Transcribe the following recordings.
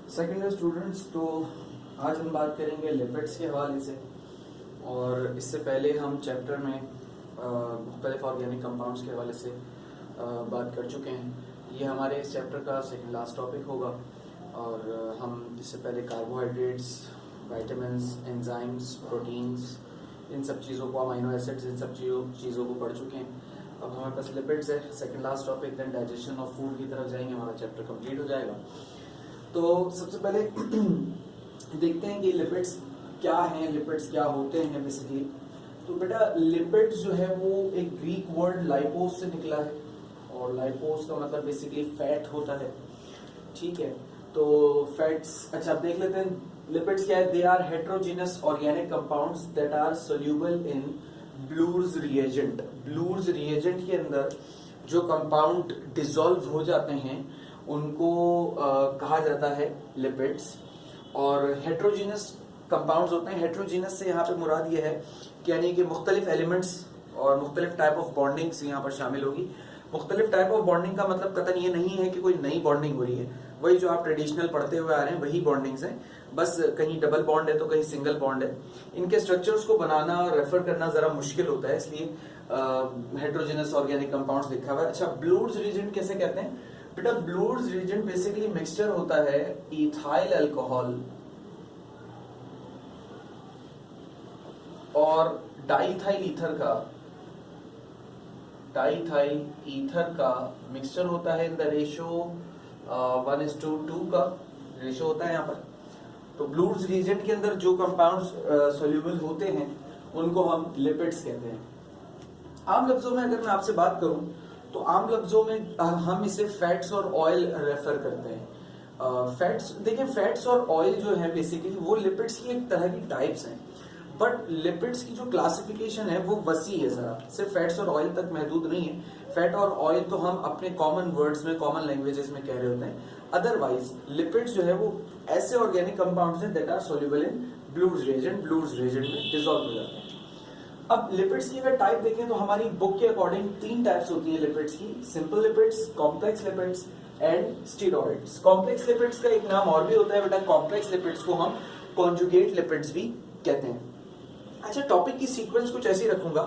Second year students, तो आज हम बात करेंगे लिपिड्स के हवाले से। और इससे पहले हम चैप्टर में मुख्तलिफ ऑर्गेनिक कंपाउंड्स के हवाले से बात कर चुके हैं। ये हमारे इस चैप्टर का सेकेंड लास्ट टॉपिक होगा। और हम इससे पहले कार्बोहाइड्रेट्स, वाइटामिन्स, एंजाइम्स, प्रोटीन्स, इन सब चीज़ों को, अमीनो एसिड्स, इन सब चीज़ों को पढ़ चुके हैं। अब हमारे पास लिपिड्स है, second last topic. Then digestion of food की तरफ जाएंगे, हमारा चैप्टर कंप्लीट हो जाएगा। तो सबसे पहले देखते हैं कि लिपिड्स क्या हैं, लिपिड्स क्या होते हैं बेसिकली। तो बेटा लिपिड्स जो है वो एक ग्रीक वर्ड लाइपोस से निकला है, और लाइपोस का मतलब बेसिकली फैट होता है। ठीक है, तो फैट्स, अच्छा अब देख लेते हैं लिपिड्स क्या है। They are heterogeneous organic compounds that are soluble in Bloor's reagent. Bloor's reagent के अंदर जो कंपाउंड डिसॉल्व हो जाते हैं उनको कहा जाता है लिपिड्स। और हेट्रोजीनस कंपाउंड्स होते हैं। हेट्रोजीनस से यहाँ पे मुराद ये है कि यानी कि मुख्तलिफ एलिमेंट्स और मुख्तलिफ टाइप ऑफ बॉन्डिंग्स यहाँ पर शामिल होगी। मुख्तलिफ टाइप ऑफ बॉन्डिंग का मतलब कतन ये नहीं है कि कोई नई बॉन्डिंग हो रही है, वही जो आप ट्रेडिशनल पढ़ते हुए आ रहे हैं वही बॉन्डिंग्स हैं, बस कहीं डबल बॉन्ड है तो कहीं सिंगल बॉन्ड है। इनके स्ट्रक्चर्स को बनाना और रेफर करना जरा मुश्किल होता है, इसलिए हेट्रोजीनस ऑर्गेनिक कंपाउंड्स लिखा हुआ है। अच्छा, ब्लूर्स रीजेंट कैसे कहते हैं बेटा? ब्लूर्स रीजेंट बेसिकली मिक्सचर होता है इथाइल अल्कोहल और डाइथाइल ईथर का मिक्सचर होता है। इन द रेशो 1:2 का रेशो होता है यहाँ पर। तो ब्लूर्स रीजेंट के अंदर जो कंपाउंड्स सोल्यूबल होते हैं उनको हम लिपिड्स कहते हैं। आम लफ्जों में अगर मैं आपसे बात करूं तो आम लफ्जों में हम इसे फैट्स और ऑयल रेफर करते हैं। फैट्स, देखिए फैट्स और ऑयल जो है बेसिकली वो लिपिड्स की एक तरह की टाइप्स हैं, बट लिपिड्स की जो क्लासिफिकेशन है वो वसी है, जरा सिर्फ फैट्स और ऑयल तक महदूद नहीं है। फैट और ऑयल तो हम अपने कॉमन वर्ड्स में, कॉमन लैंग्वेजेस में कह रहे होते हैं। अदरवाइज लिपिड्स जो है वो ऐसे ऑर्गेनिक कंपाउंड्स हैं that are soluble in Bloor's reagent में डिसॉल्व हो जाते हैं। अब लिपिड्स की अगर टाइप देखें तो हमारी बुक के अकॉर्डिंग 3 टाइप्स होती है लिपिड्स की: simple lipids, complex lipids and steroids. Complex lipids का एक नाम और भी होता है बेटा, कॉम्प्लेक्स लिपिड्स को हम कॉन्जुगेट लिपिड्स भी कहते हैं। अच्छा, टॉपिक की सीक्वेंस कुछ ऐसी रखूंगा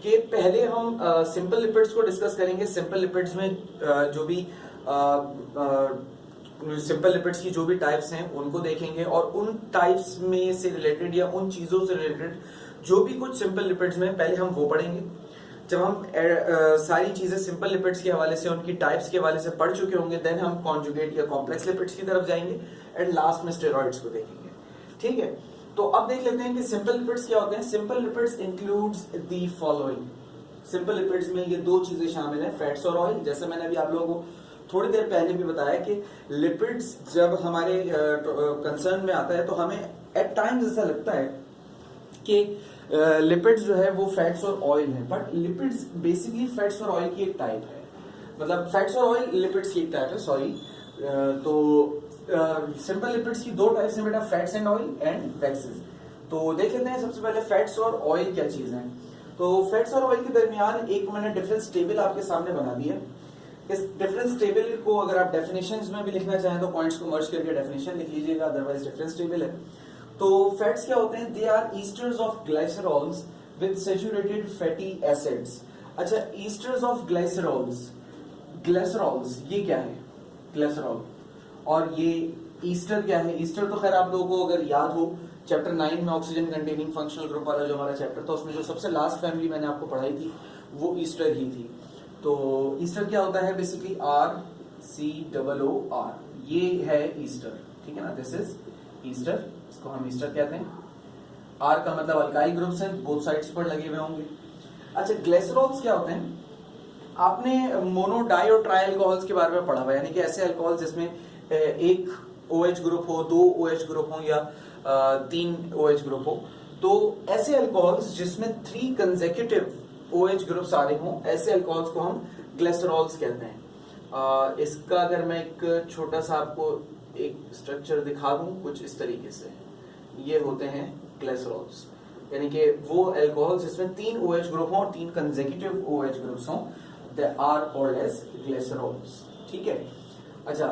कि पहले हम सिंपल लिपिड्स को डिस्कस करेंगे। सिंपल लिपिड्स में जो भी सिंपल लिपिड्स की जो भी टाइप्स हैं उनको देखेंगे, और उन टाइप्स में से रिलेटेड या उन चीजों से रिलेटेड जो भी कुछ सिंपल लिपिड्स में पहले हम वो पढ़ेंगे। जब हम सारी चीजें सिंपल लिपिड्स के हवाले से, उनकी टाइप्स के हवाले से पढ़ चुके होंगे, देन हम कॉन्जुगेट या कॉम्प्लेक्स लिपिड्स की तरफ जाएंगे एंड लास्ट में स्टेरॉइड्स को देखेंगे। ठीक है, तो अब देख लेते हैं कि सिंपल लिपिड्स क्या होते हैं। Simple lipids includes the following. Simple lipids में ये 2 चीजें शामिल हैं, फैट्स और ऑयल। जैसे मैंने अभी आप लोगों को थोड़ी देर पहले भी बताया कि लिपिड्स जब हमारे कंसर्न में आता है तो हमें एट टाइम्स ऐसा लगता है कि लिपिड्स जो है वो फैट्स और ऑयल है, बट लिपिड्स बेसिकली फैट्स और ऑयल की एक टाइप है। मतलब फैट्स और ऑयल लिपिड्स की एक टाइप है, सॉरी। तो सिंपल लिपिड्स की 2 टाइप्स हैं बेटा, fats and oil and waxes. तो देख लेते हैं सबसे पहले फैट्स और ऑयल क्या चीज है। तो फैट्स और ऑयल के दरमियान एक मैंने डिफरेंस टेबल आपके सामने बना दी है। इस डिफरेंस टेबल को अगर आप डेफिनेशंस में भी लिखना चाहें तो पॉइंट्स को मर्ज करके डेफिनेशन लिख लीजिएगा, अदरवाइज डिफरेंस टेबल है। तो फैट्स क्या होते हैं? They are esters of glycerols with saturated fatty acids. अच्छा, ईस्टर्स ऑफ ग्लाइसरॉल्स, ग्लाइसरॉल्स ये क्या है? ग्लाइसरॉल और ये ईस्टर क्या है? ईस्टर तो खैर आप लोगों को अगर याद हो चैप्टर 9 में ऑक्सीजन कंटेनिंग फंक्शनल ग्रुप वाला जो हमारा चैप्टर था उसमें जो सबसे लास्ट फैमिली मैंने आपको पढ़ाई थी वो ईस्टर ही थी। तो ईस्टर क्या होता है? बेसिकली RCOOR, ये है ईस्टर। ठीक है ना, दिस इज ईस्टर, इसको हम ईस्टर कहते हैं। आर का मतलब अल्काइल ग्रुप्स हैं, बोथ साइड्स पर लगे हुए होंगे। अच्छा, ग्लिसरॉल्स क्या होते हैं? आपने मोनो, डाई और ट्राई अल्कोहल्स के बारे में पढ़ा हुआ है, यानी कि ऐसे अल्कोहल जिसमें एक OH ग्रुप हो, 2 OH ग्रुप हो या 3 OH ग्रुप हो। तो ऐसे अल्कोहल्स जिसमें 3 कंसेक्यूटिव OH ग्रुप्स आ रहे हों, ऐसे अल्कोहल्स को हम ग्लिसरॉल्स कहते हैं। इसका अगर मैं एक छोटा सा आपको एक स्ट्रक्चर दिखा दूं कुछ इस तरीके से, ये होते हैं ग्लिसरॉल्स, यानी कि वो अल्कोहल्स जिसमें 3 OH ग्रुप हों और 3 कंसेक्यूटिव OH ग्रुप्स हों, they are called as glycerols. ठीक है, अच्छा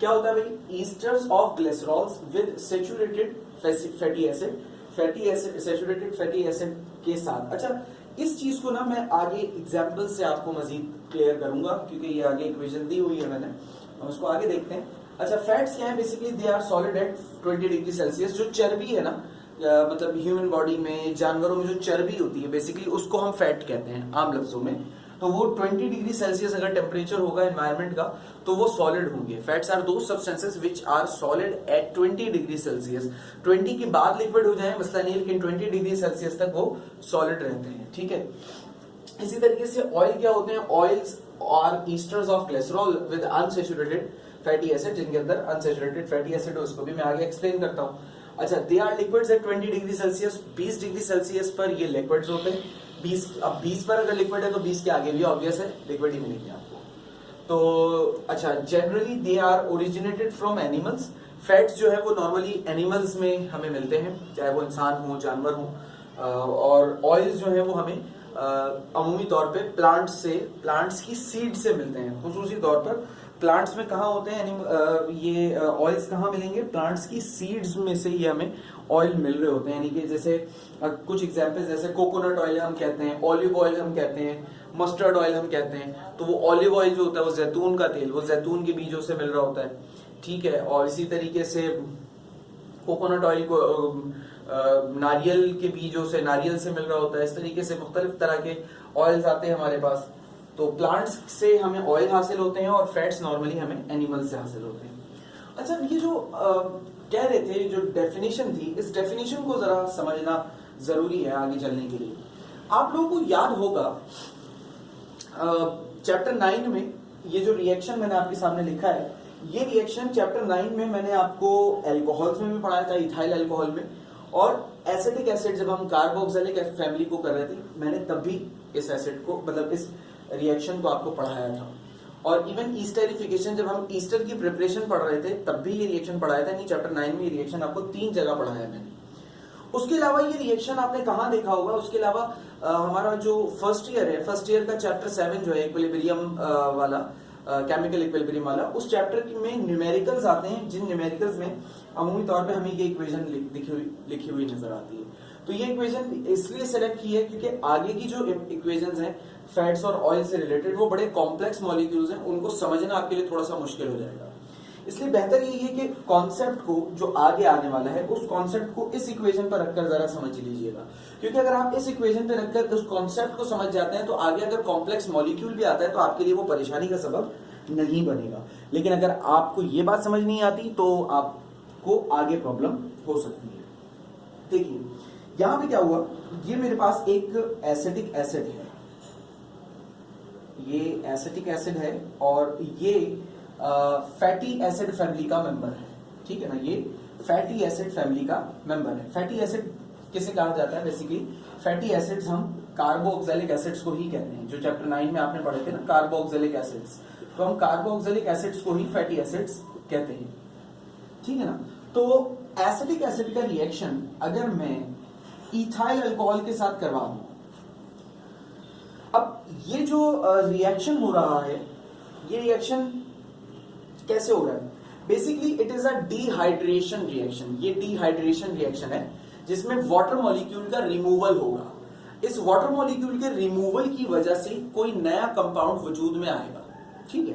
क्या होता है भाई, esters of glycerols with saturated fatty acid saturated fatty acid के साथ। अच्छा, इस चीज को ना मैं आगे एग्जांपल से आपको मजीद क्लियर करूंगा, क्योंकि ये आगे इक्वेशन दी हुई है मैंने, हम उसको आगे देखते हैं। अच्छा, फैट्स क्या है, basically they are solid at 20 degree Celsius. जो चर्बी है ना, मतलब ह्यूमन बॉडी में, जानवरों में जो चर्बी होती है बेसिकली उसको हम फैट कहते हैं आम लफ्जों में। तो वो 20 डिग्री सेल्सियस अगर टेम्परेचर होगा एनवायरनमेंट का तो वो सॉलिड होंगे। Fats are the substances which are solid at 20 degree Celsius. 20 के बाद लिक्विड हो जाए मसला नहीं, लेकिन 20 डिग्री सेल्सियस तक वो सॉलिड रहते हैं, ठीक है। इसी तरीके से ऑयल क्या होते हैं, oils are esters of glycerol with unsaturated fatty acid, जिनके अंदर अनसैचुरेटेड फैटी एसिड है, उसको भी मैं आगे एक्सप्लेन करता हूँ। अच्छा, they are liquids at 20 degree Celsius. 20 degree Celsius पर ये लिक्विड्स होते हैं। 20 पर अगर लिक्विड है तो 20 के आगे भी ऑब्वियस है लिक्विड ही मिलेंगे आपको। तो अच्छा, generally they are originated from animals. Fats जो है वो नॉर्मली एनिमल्स में हमें मिलते हैं, चाहे वो इंसान हो जानवर हो। और ऑयल्स जो है वो हमें अमूमी तौर पे प्लांट्स की सीड से मिलते हैं। खुसूसी तौर पर प्लांट्स में कहाँ होते हैं ये ऑयल्स कहाँ मिलेंगे, प्लांट्स की सीड्स में से ये हमें ऑयल मिल रहे होते हैं। यानी कि जैसे कुछ एग्जांपल्स, जैसे कोकोनट ऑयल हम कहते हैं, ऑलिव ऑयल हम कहते हैं, मस्टर्ड ऑयल हम कहते हैं। तो वो ऑलिव ऑयल जो होता है वो जैतून का तेल, वो जैतून के बीजों से मिल रहा होता है, ठीक है। और इसी तरीके से कोकोनट ऑयल को नारियल के बीजों से, नारियल से मिल रहा होता है। इस तरीके से मुख्तलिफ तरह के ऑयल्स आते हैं हमारे पास। तो प्लांट्स से हमें ऑयल हासिल होते हैं और फैट्स नॉर्मली हमें एनिमल से हासिल होते हैं। अच्छा, ये जो कह रहे थे, जो डेफिनेशन थी, इस डेफिनेशन को जरा समझना जरूरी है आगे चलने के लिए। आप लोगों को याद होगा चैप्टर 9 में ये जो रिएक्शन मैंने आपके सामने लिखा है, ये रिएक्शन चैप्टर 9 में मैंने आपको एल्कोहल्स में भी पढ़ाया था, इथाइल अल्कोहल में। और एसिटिक एसिड जब हम कार्बोक्सिलिक फैमिली को कर रहे थे, मैंने तब भी इस एसिड को, मतलब इस रिएक्शन को आपको पढ़ाया था। और इवन ईस्टरिफिकेशन, जब हम ईस्टर की प्रिपरेशन पढ़ रहे थे तब भी ये रिएक्शन पढ़ाया था। नहीं, चैप्टर 9 में ये रिएक्शन आपको 3 जगह पढ़ाया है मैंने। उसके अलावा ये रिएक्शन आपने कहाँ देखा होगा, उसके अलावा हमारा जो फर्स्ट ईयर है, फर्स्ट ईयर का चैप्टर 7 जो है इक्विलिब्रियम वाला, केमिकल इक्विलिब्रियम वाला, उस चैप्टर में न्यूमेरिकल्स आते हैं, जिन न्यूमेरिकल्स में अमूमी तौर पे हमें ये इक्वेशन लिखी हुई नजर आती है। तो ये इक्वेशन इसलिए सेलेक्ट की है क्योंकि आगे की जो इक्वेशंस हैं फैट्स और ऑयल से रिलेटेड, वो बड़े कॉम्प्लेक्स मॉलिक्यूल्स हैं, उनको समझना आपके लिए थोड़ा सा मुश्किल हो जाएगा। इसलिए बेहतर यही है कि कॉन्सेप्ट को, जो आगे आने वाला है, उस कॉन्सेप्ट को इस इक्वेशन पर रखकर जरा समझ लीजिएगा। क्योंकि अगर आप इस इक्वेशन पर रखकर उस कॉन्सेप्ट को समझ जाते हैं तो आगे अगर कॉम्प्लेक्स मॉलिक्यूल भी आता है तो आपके लिए वो परेशानी का सबब नहीं बनेगा। लेकिन अगर आपको ये बात समझ नहीं आती तो आपको आगे प्रॉब्लम हो सकती है। देखिए यहां पे क्या हुआ, ये मेरे पास एक एसिटिक एसिड है, ये एसिटिक एसिड है और ये फैटी एसिड फैमिली का मेंबर है, ठीक है ना। ये फैटी एसिड फैमिली का मेंबर है। फैटी एसिड किसे कहा जाता है, बेसिकली फैटी एसिड्स हम कार्बोक्सिलिक एसिड्स को ही कहते हैं। जो चैप्टर 9 में आपने पढ़े थे ना, कार्बोक्सिलिक एसिड्स, तो हम कार्बोक्सिलिक एसिड्स को ही फैटी एसिड्स कहते हैं, ठीक है ना। तो एसिटिक एसिड का रिएक्शन अगर मैं इथाइल अल्कोहल के साथ करवा दूं, अब ये जो रिएक्शन हो रहा है, ये रिएक्शन कैसे हो रहा है, basically it is a dehydration reaction. ये डिहाइड्रेशन रिएक्शन है जिसमें वाटर मॉलिक्यूल का रिमूवल होगा। इस वाटर मॉलिक्यूल के रिमूवल की वजह से कोई नया कंपाउंड वजूद में आएगा, ठीक है।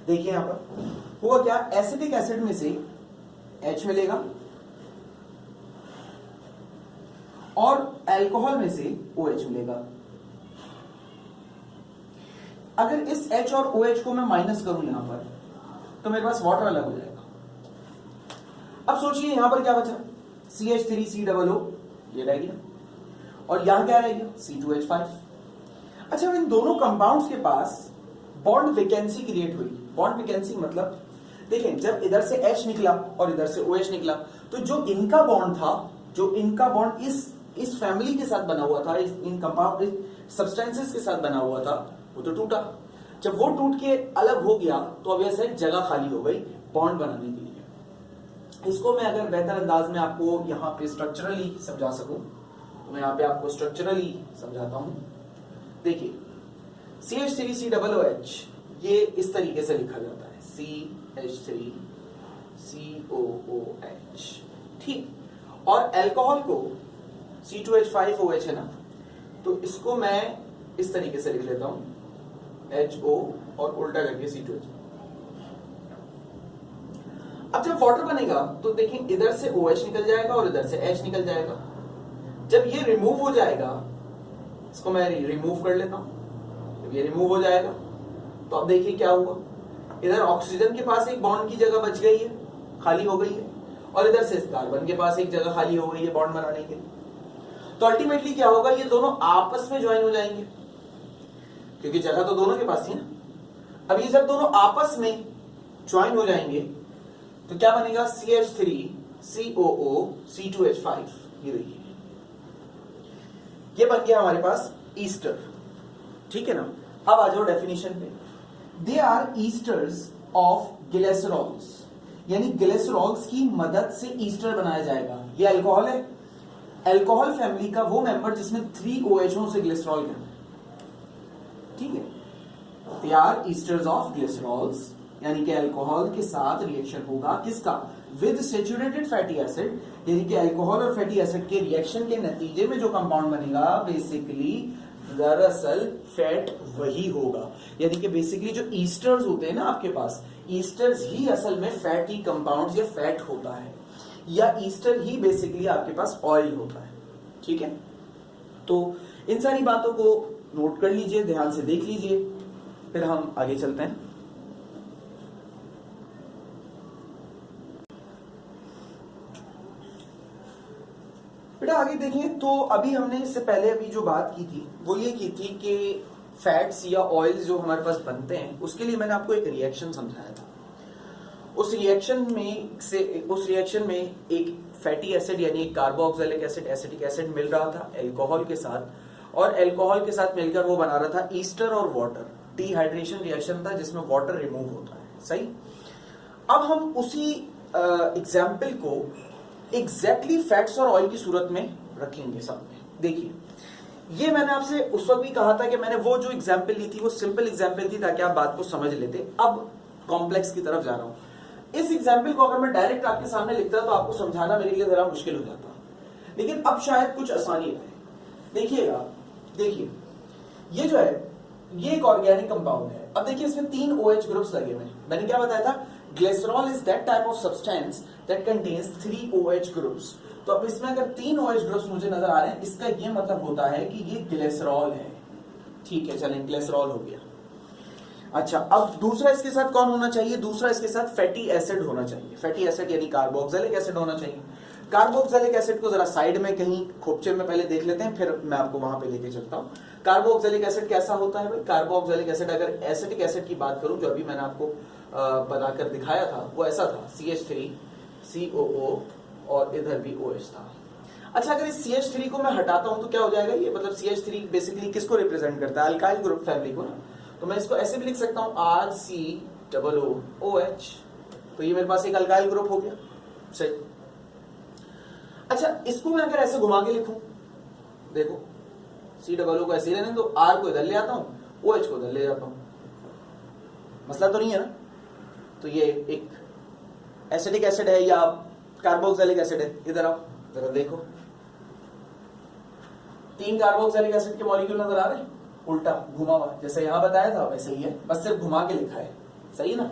देखिए यहां पर हुआ क्या, एसिटिक एसिड में से H मिलेगा और अल्कोहल में से OH मिलेगा। अगर इस H और OH को मैं माइनस करूं यहां पर तो मेरे पास वाटर अलग हो जाएगा। अब सोचिए यहां पर क्या बचा, CH3COO ये रह गया और यहां क्या रह गया, C2H5। अच्छा, इन दोनों कंपाउंड्स के पास बॉन्ड वैकेंसी क्रिएट हुई। बॉन्ड वैकेंसी मतलब देखें, जब इधर से H निकला और इधर से OH निकला तो जो इनका बॉन्ड था, जो इनका बॉन्ड इस फैमिली के साथ बना हुआ था, इन कंपाउंड सब्सटेंसेस के साथ बना हुआ था, वो तो टूटा। जब वो टूट के अलग हो गया तो ऑब्वियसली जगह खाली हो गई बॉन्ड बनाने के लिए। इसको मैं अगर बेहतर अंदाज में आपको यहाँ पे स्ट्रक्चरली समझा सकूं तो मैं यहाँ पे आपको स्ट्रक्चरली समझाता हूं। देखिए CH3COOH ये इस तरीके से लिखा जाता है, H3COOH, ठीक। और अल्कोहल को C2H5OH है ना, तो इसको मैं इस तरीके से लिख लेता हूं HO और उल्टा करके C2H। अब जब वाटर बनेगा तो देखिए इधर से OH निकल जाएगा और इधर से H निकल जाएगा। जब ये रिमूव हो जाएगा, इसको मैं रिमूव कर लेता हूं, जब ये रिमूव हो जाएगा तो अब देखिए क्या हुआ, इधर ऑक्सीजन के पास एक बॉन्ड की जगह बच गई है, खाली हो गई है, और इधर से कार्बन के पास एक जगह खाली हो गई है बॉन्ड बनाने के लिए। तो अल्टीमेटली क्या होगा, ये दोनों आपस में ज्वाइन हो जाएंगे, क्योंकि जगह तो दोनों के पास थी ना। अब ये जब दोनों आपस में ज्वाइन हो जाएंगे तो क्या बनेगा, CH3COO C2H5। ये देखिए ये बन गया हमारे पास ईस्टर, ठीक है ना। अब आ जाओ डेफिनेशन पे। They are esters of glycerols, यानी ग्लिसरॉल्स की मदद से ईस्टर बनाया जाएगा। ये अल्कोहल है, अल्कोहल फैमिली का वो मेंबर जिसमें 3 OHओं से ग्लिसरॉल है, ठीक है। They are esters of glycerols, यानी कि अल्कोहल के साथ रिएक्शन होगा किसका, विद सैचुरेटेड फैटी एसिड, यानी कि अल्कोहल और फैटी एसिड के रिएक्शन के नतीजे में जो कंपाउंड बनेगा बेसिकली दरअसल फैट वही होगा। यानी कि बेसिकली जो ईस्टर्स होते हैं ना आपके पास, ईस्टर्स ही असल में फैटी कंपाउंड्स या फैट होता है, या ईस्टर ही बेसिकली आपके पास ऑयल होता है, ठीक है। तो इन सारी बातों को नोट कर लीजिए, ध्यान से देख लीजिए, फिर हम आगे चलते हैं। बेटा आगे देखिए, तो अभी हमने इससे पहले अभी जो बात की थी वो ये की थी कि फैट्स या ऑयल्स जो हमारे पास बनते हैं उसके लिए मैंने आपको एक रिएक्शन समझाया था। उस रिएक्शन में एक फैटी एसिड यानी एक कार्बोक्सिलिक एसिड, एसिटिक एसिड मिल रहा था अल्कोहल के साथ, और अल्कोहल के साथ मिलकर वो बना रहा था ईस्टर और वाटर। डिहाइड्रेशन रिएक्शन था जिसमें वाटर रिमूव होता है, सही। अब हम उसी एग्जाम्पल को एग्जैक्टली फैट्स और ऑयल की सूरत में रखेंगे सामने। देखिए ये मैंने आपसे उस वक्त भी कहा था कि मैंने वो जो एग्जाम्पल ली थी वो सिंपल एग्जाम्पल थी ताकि आप बात को समझ लेते। अब कॉम्प्लेक्स की तरफ जा रहा हूं। इस एग्जाम्पल को अगर मैं डायरेक्ट आपके सामने लिखता तो आपको समझाना मेरे लिए जरा मुश्किल हो जाता, लेकिन अब शायद कुछ आसानी है। देखिएगा, देखिए ये जो है ये एक ऑर्गेनिक कंपाउंड है। अब देखिए इसमें 3 OH ग्रुप्स लगे हुए हैं। मैंने क्या बताया था, glycerol is that type of substance that contains 3 OH groups. तो अब इसमें अगर 3 OH ग्रुप्स मुझे नजर आ रहे हैं, इसका ये मतलब होता है कि ये ग्लिसरॉल है, ठीक है। चलें, ग्लिसरॉल हो गया। अच्छा, अब दूसरा इसके साथ कौन होना चाहिए, दूसरा इसके साथ फैटी एसिड होना चाहिए। फैटी एसिड यानी कार्बोक्सिलिक एसिड होना चाहिए। कार्बोक्सिलिक एसिड को जरा साइड में कहीं खोपचे में पहले देख लेते हैं, फिर मैं आपको वहां पे लेके चलता हूं। कार्बोक्सिलिक एसिड कैसा होता है भाई, कार्बोक्सिलिक एसिड अगर एसिटिक एसिड की बात करूं जो अभी मैंने आपको बनाकर दिखाया था वो ऐसा था, CH3COO और इधर भी OH था। अच्छा, अगर इस CH3 को मैं हटाता हूं तो क्या हो जाएगा, ये मतलब CH3 बेसिकली किसको रिप्रेजेंट करता है, अल्काइल ग्रुप फैमिली को ना। तो मैं इसको ऐसे भी लिख सकता हूं RCOOH, तो ये मेरे पास एक अल्काइल ग्रुप हो गया, सही। अच्छा, इसको मैं अगर ऐसे घुमा के लिखूं, देखो COO को ऐसे रहने दो, R को इधर ले आता हूं, OH को इधर ले जाता हूं, मसला तो नहीं है ना। तो ये एक एसिटिक एसिड है या कार्बोक्सिलिक एसिड है, इधर आओ जरा देखो, 3 कार्बोक्सिलिक एसिड के मॉलिक्यूल नजर आ रहे हैं, उल्टा घुमा हुआ, जैसे यहां बताया था वैसे ही है, बस सिर्फ घुमा के लिखा है, सही ना।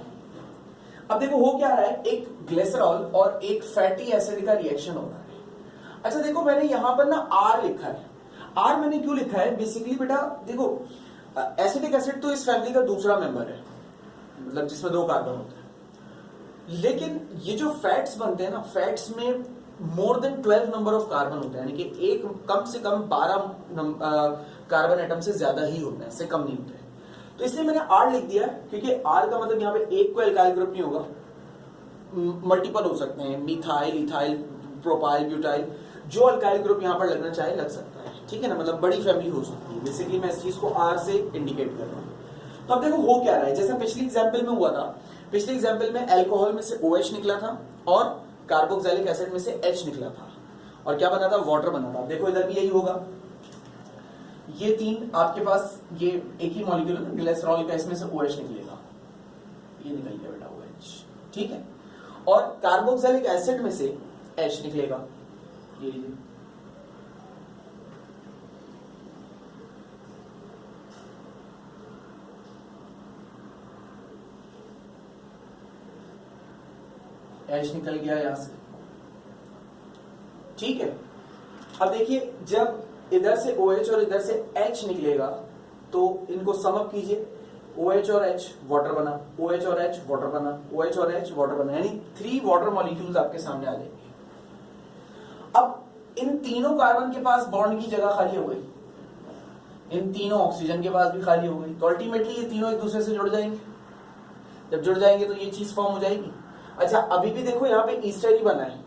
अब देखो हो क्या रहा है, एक ग्लिसरॉल और एक फैटी एसिड का रिएक्शन हो रहा है। अच्छा देखो, मैंने यहां पर ना R लिखा है। R मैंने क्यों लिखा है, बेसिकली बेटा देखो एसिटिक एसिड तो इस फैमिली का दूसरा मेंबर है, मतलब जिसमें 2 कार्बन होते हैं। लेकिन ये जो फैट्स बनते हैं ना, फैट्स में more than 12 number of carbon होते हैं, यानी कि एक कम से कम 12 कार्बन एटम से ज्यादा ही होते हैं, इससे कम नहीं होते। तो इसलिए मैंने R लिख दिया, क्योंकि R का मतलब यहाँ पे एक कोई अल्काइल ग्रुप नहीं होगा, मल्टीपल हो सकते हैं, मिथाइल, इथाइल, प्रोपाइल, ब्यूटाइल, जो अल्काइल ग्रुप यहाँ पर लगना चाहे लग सकता है, ठीक है ना, मतलब बड़ी फैमिली हो सकती है। बेसिकली मैं इस चीज को R से इंडिकेट कर रहा हूँ। तो अब देखो हो क्या रहा है, जैसे पिछली एग्जाम्पल में हुआ था, पिछले एग्जाम्पल में अल्कोहल में से OH निकला था और कार्बोक्सिलिक एसिड में से H निकला था, और क्या बना था, वाटर बना था। देखो इधर भी यही होगा, ये 3 आपके पास ये एक ही मॉलिक्यूल है ना ग्लिसरॉल का, इसमें से OH निकलेगा, ये निकल गया बेटा OH, ठीक है। और कार्बोक्सिलिक एसिड में से H निकलेगा, ये लीजिए, H निकल गया यहां से, ठीक है। अब देखिए जब इधर से OH और इधर से H निकलेगा तो इनको सम अप कीजिए, OH और H वाटर बना, OH और H वाटर बना, OH और H वाटर बना, यानी 3 वाटर मॉलिक्यूल्स आपके सामने आ जाएंगे। अब इन तीनों कार्बन के पास बॉन्ड की जगह खाली हो गई, इन तीनों ऑक्सीजन के पास भी खाली हो गई, तो अल्टीमेटली ये तीनों एक दूसरे से जुड़ जाएंगे। जब जुड़ जाएंगे तो ये चीज फॉर्म हो जाएगी। अच्छा अभी भी देखो यहाँ पे ईस्टर ही बना है,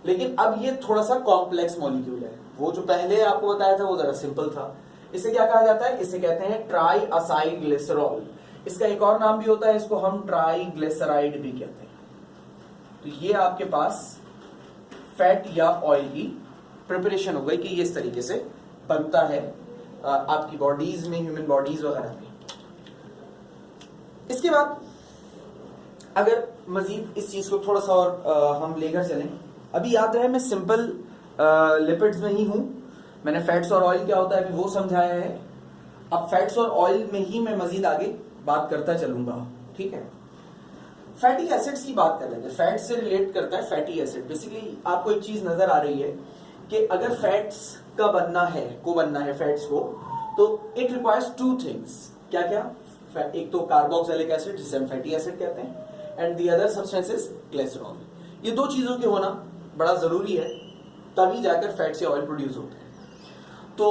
लेकिन अब ये थोड़ा सा कॉम्प्लेक्स मॉलिक्यूल है। वो जो पहले आपको बताया था वो जरा सिंपल था। इसे क्या कहा जाता है? इसे कहते हैं ट्राई असाइल ग्लिसरॉल। इसका एक और नाम भी होता है, इसको हम ट्राई ग्लिसराइड भी कहते हैं। तो ये आपके पास फैट या ऑयल की प्रिपरेशन हो गई कि ये इस तरीके से बनता है आपकी बॉडीज में, ह्यूमन बॉडीज वगैरह में। इसके बाद अगर मजीद इस चीज को थोड़ा सा और हम लेकर चलें, अभी याद रहे मैं सिंपल लिपिड्स में ही हूं, मैंने फैट्स और ऑयल क्या होता है अभी वो समझाया है। अब फैट्स और ऑयल में ही मैं मजीद आगे बात करता चलूंगा, ठीक है। फैटी एसिड्स की बात कर रहे थे, फैट से रिलेट करता है फैटी एसिड। बेसिकली आपको एक चीज नजर आ रही है कि अगर फैट्स का बनना है फैट्स को, तो इट रिक्वायर्स 2 थिंग्स। क्या क्या? एक तो कार्बोक्सिलिक एसिड जिसे हम फैटी एसिड कहते हैं, and the other substance is glycerol. ये 2 चीजों के होना बड़ा जरूरी है, तभी जाकर फैट से ऑयल प्रोड्यूस होता है। तो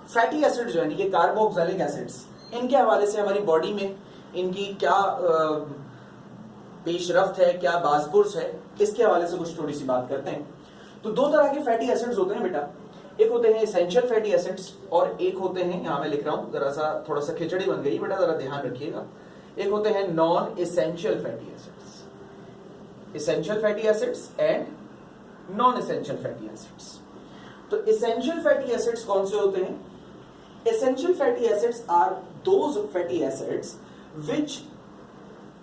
फैटी एसिड जो है यानी कि कार्बोक्सिलिक एसिड्स, इनके हवाले से हमारी बॉडी में इनकी क्या पेशरफ्त है, क्या बाजपुर्स है, इसके हवाले से कुछ थोड़ी सी बात करते हैं। तो 2 तरह के फैटी एसिड्स होते हैं बेटा, एक होते हैं एसेंशियल फैटी एसिड्स और एक होते हैं, यहां मैं लिख रहा हूं जरा सा थोड़ा सा खिचड़ी बन गई बेटा, जरा ध्यान रखिएगा, एक होते हैं non essential fatty acids. Essential fatty acids and non essential fatty acids. तो एसेंशियल फैटी एसिड्स कौन से होते हैं? Essential fatty acids are those fatty acids which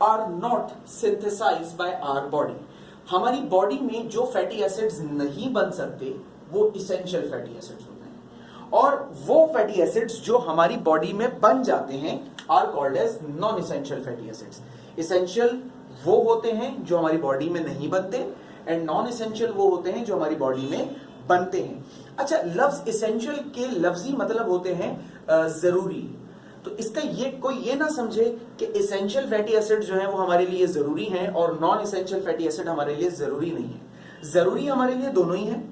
are not synthesised by our body. हमारी बॉडी में जो फैटी एसिड्स नहीं बन सकते वो एसेंशियल फैटी एसिड्स होते हैं, और वो फैटी एसिड्स जो हमारी बॉडी में बन जाते हैं are called as non essential fatty acids. Essential वो होते हैं जो हमारी बॉडी में नहीं बनते, एंड नॉन एसेंशियल वो होते हैं जो हमारी बॉडी में बनते हैं। अच्छा, लफ्ज एसेंशियल के लफ्जी मतलब होते हैं जरूरी। तो इसका कोई ये ना समझे कि एसेंशियल फैटी एसिड जो है वो हमारे लिए जरूरी हैं और नॉन एसेंशियल फैटी एसिड हमारे लिए जरूरी नहीं है। जरूरी हमारे लिए दोनों ही है,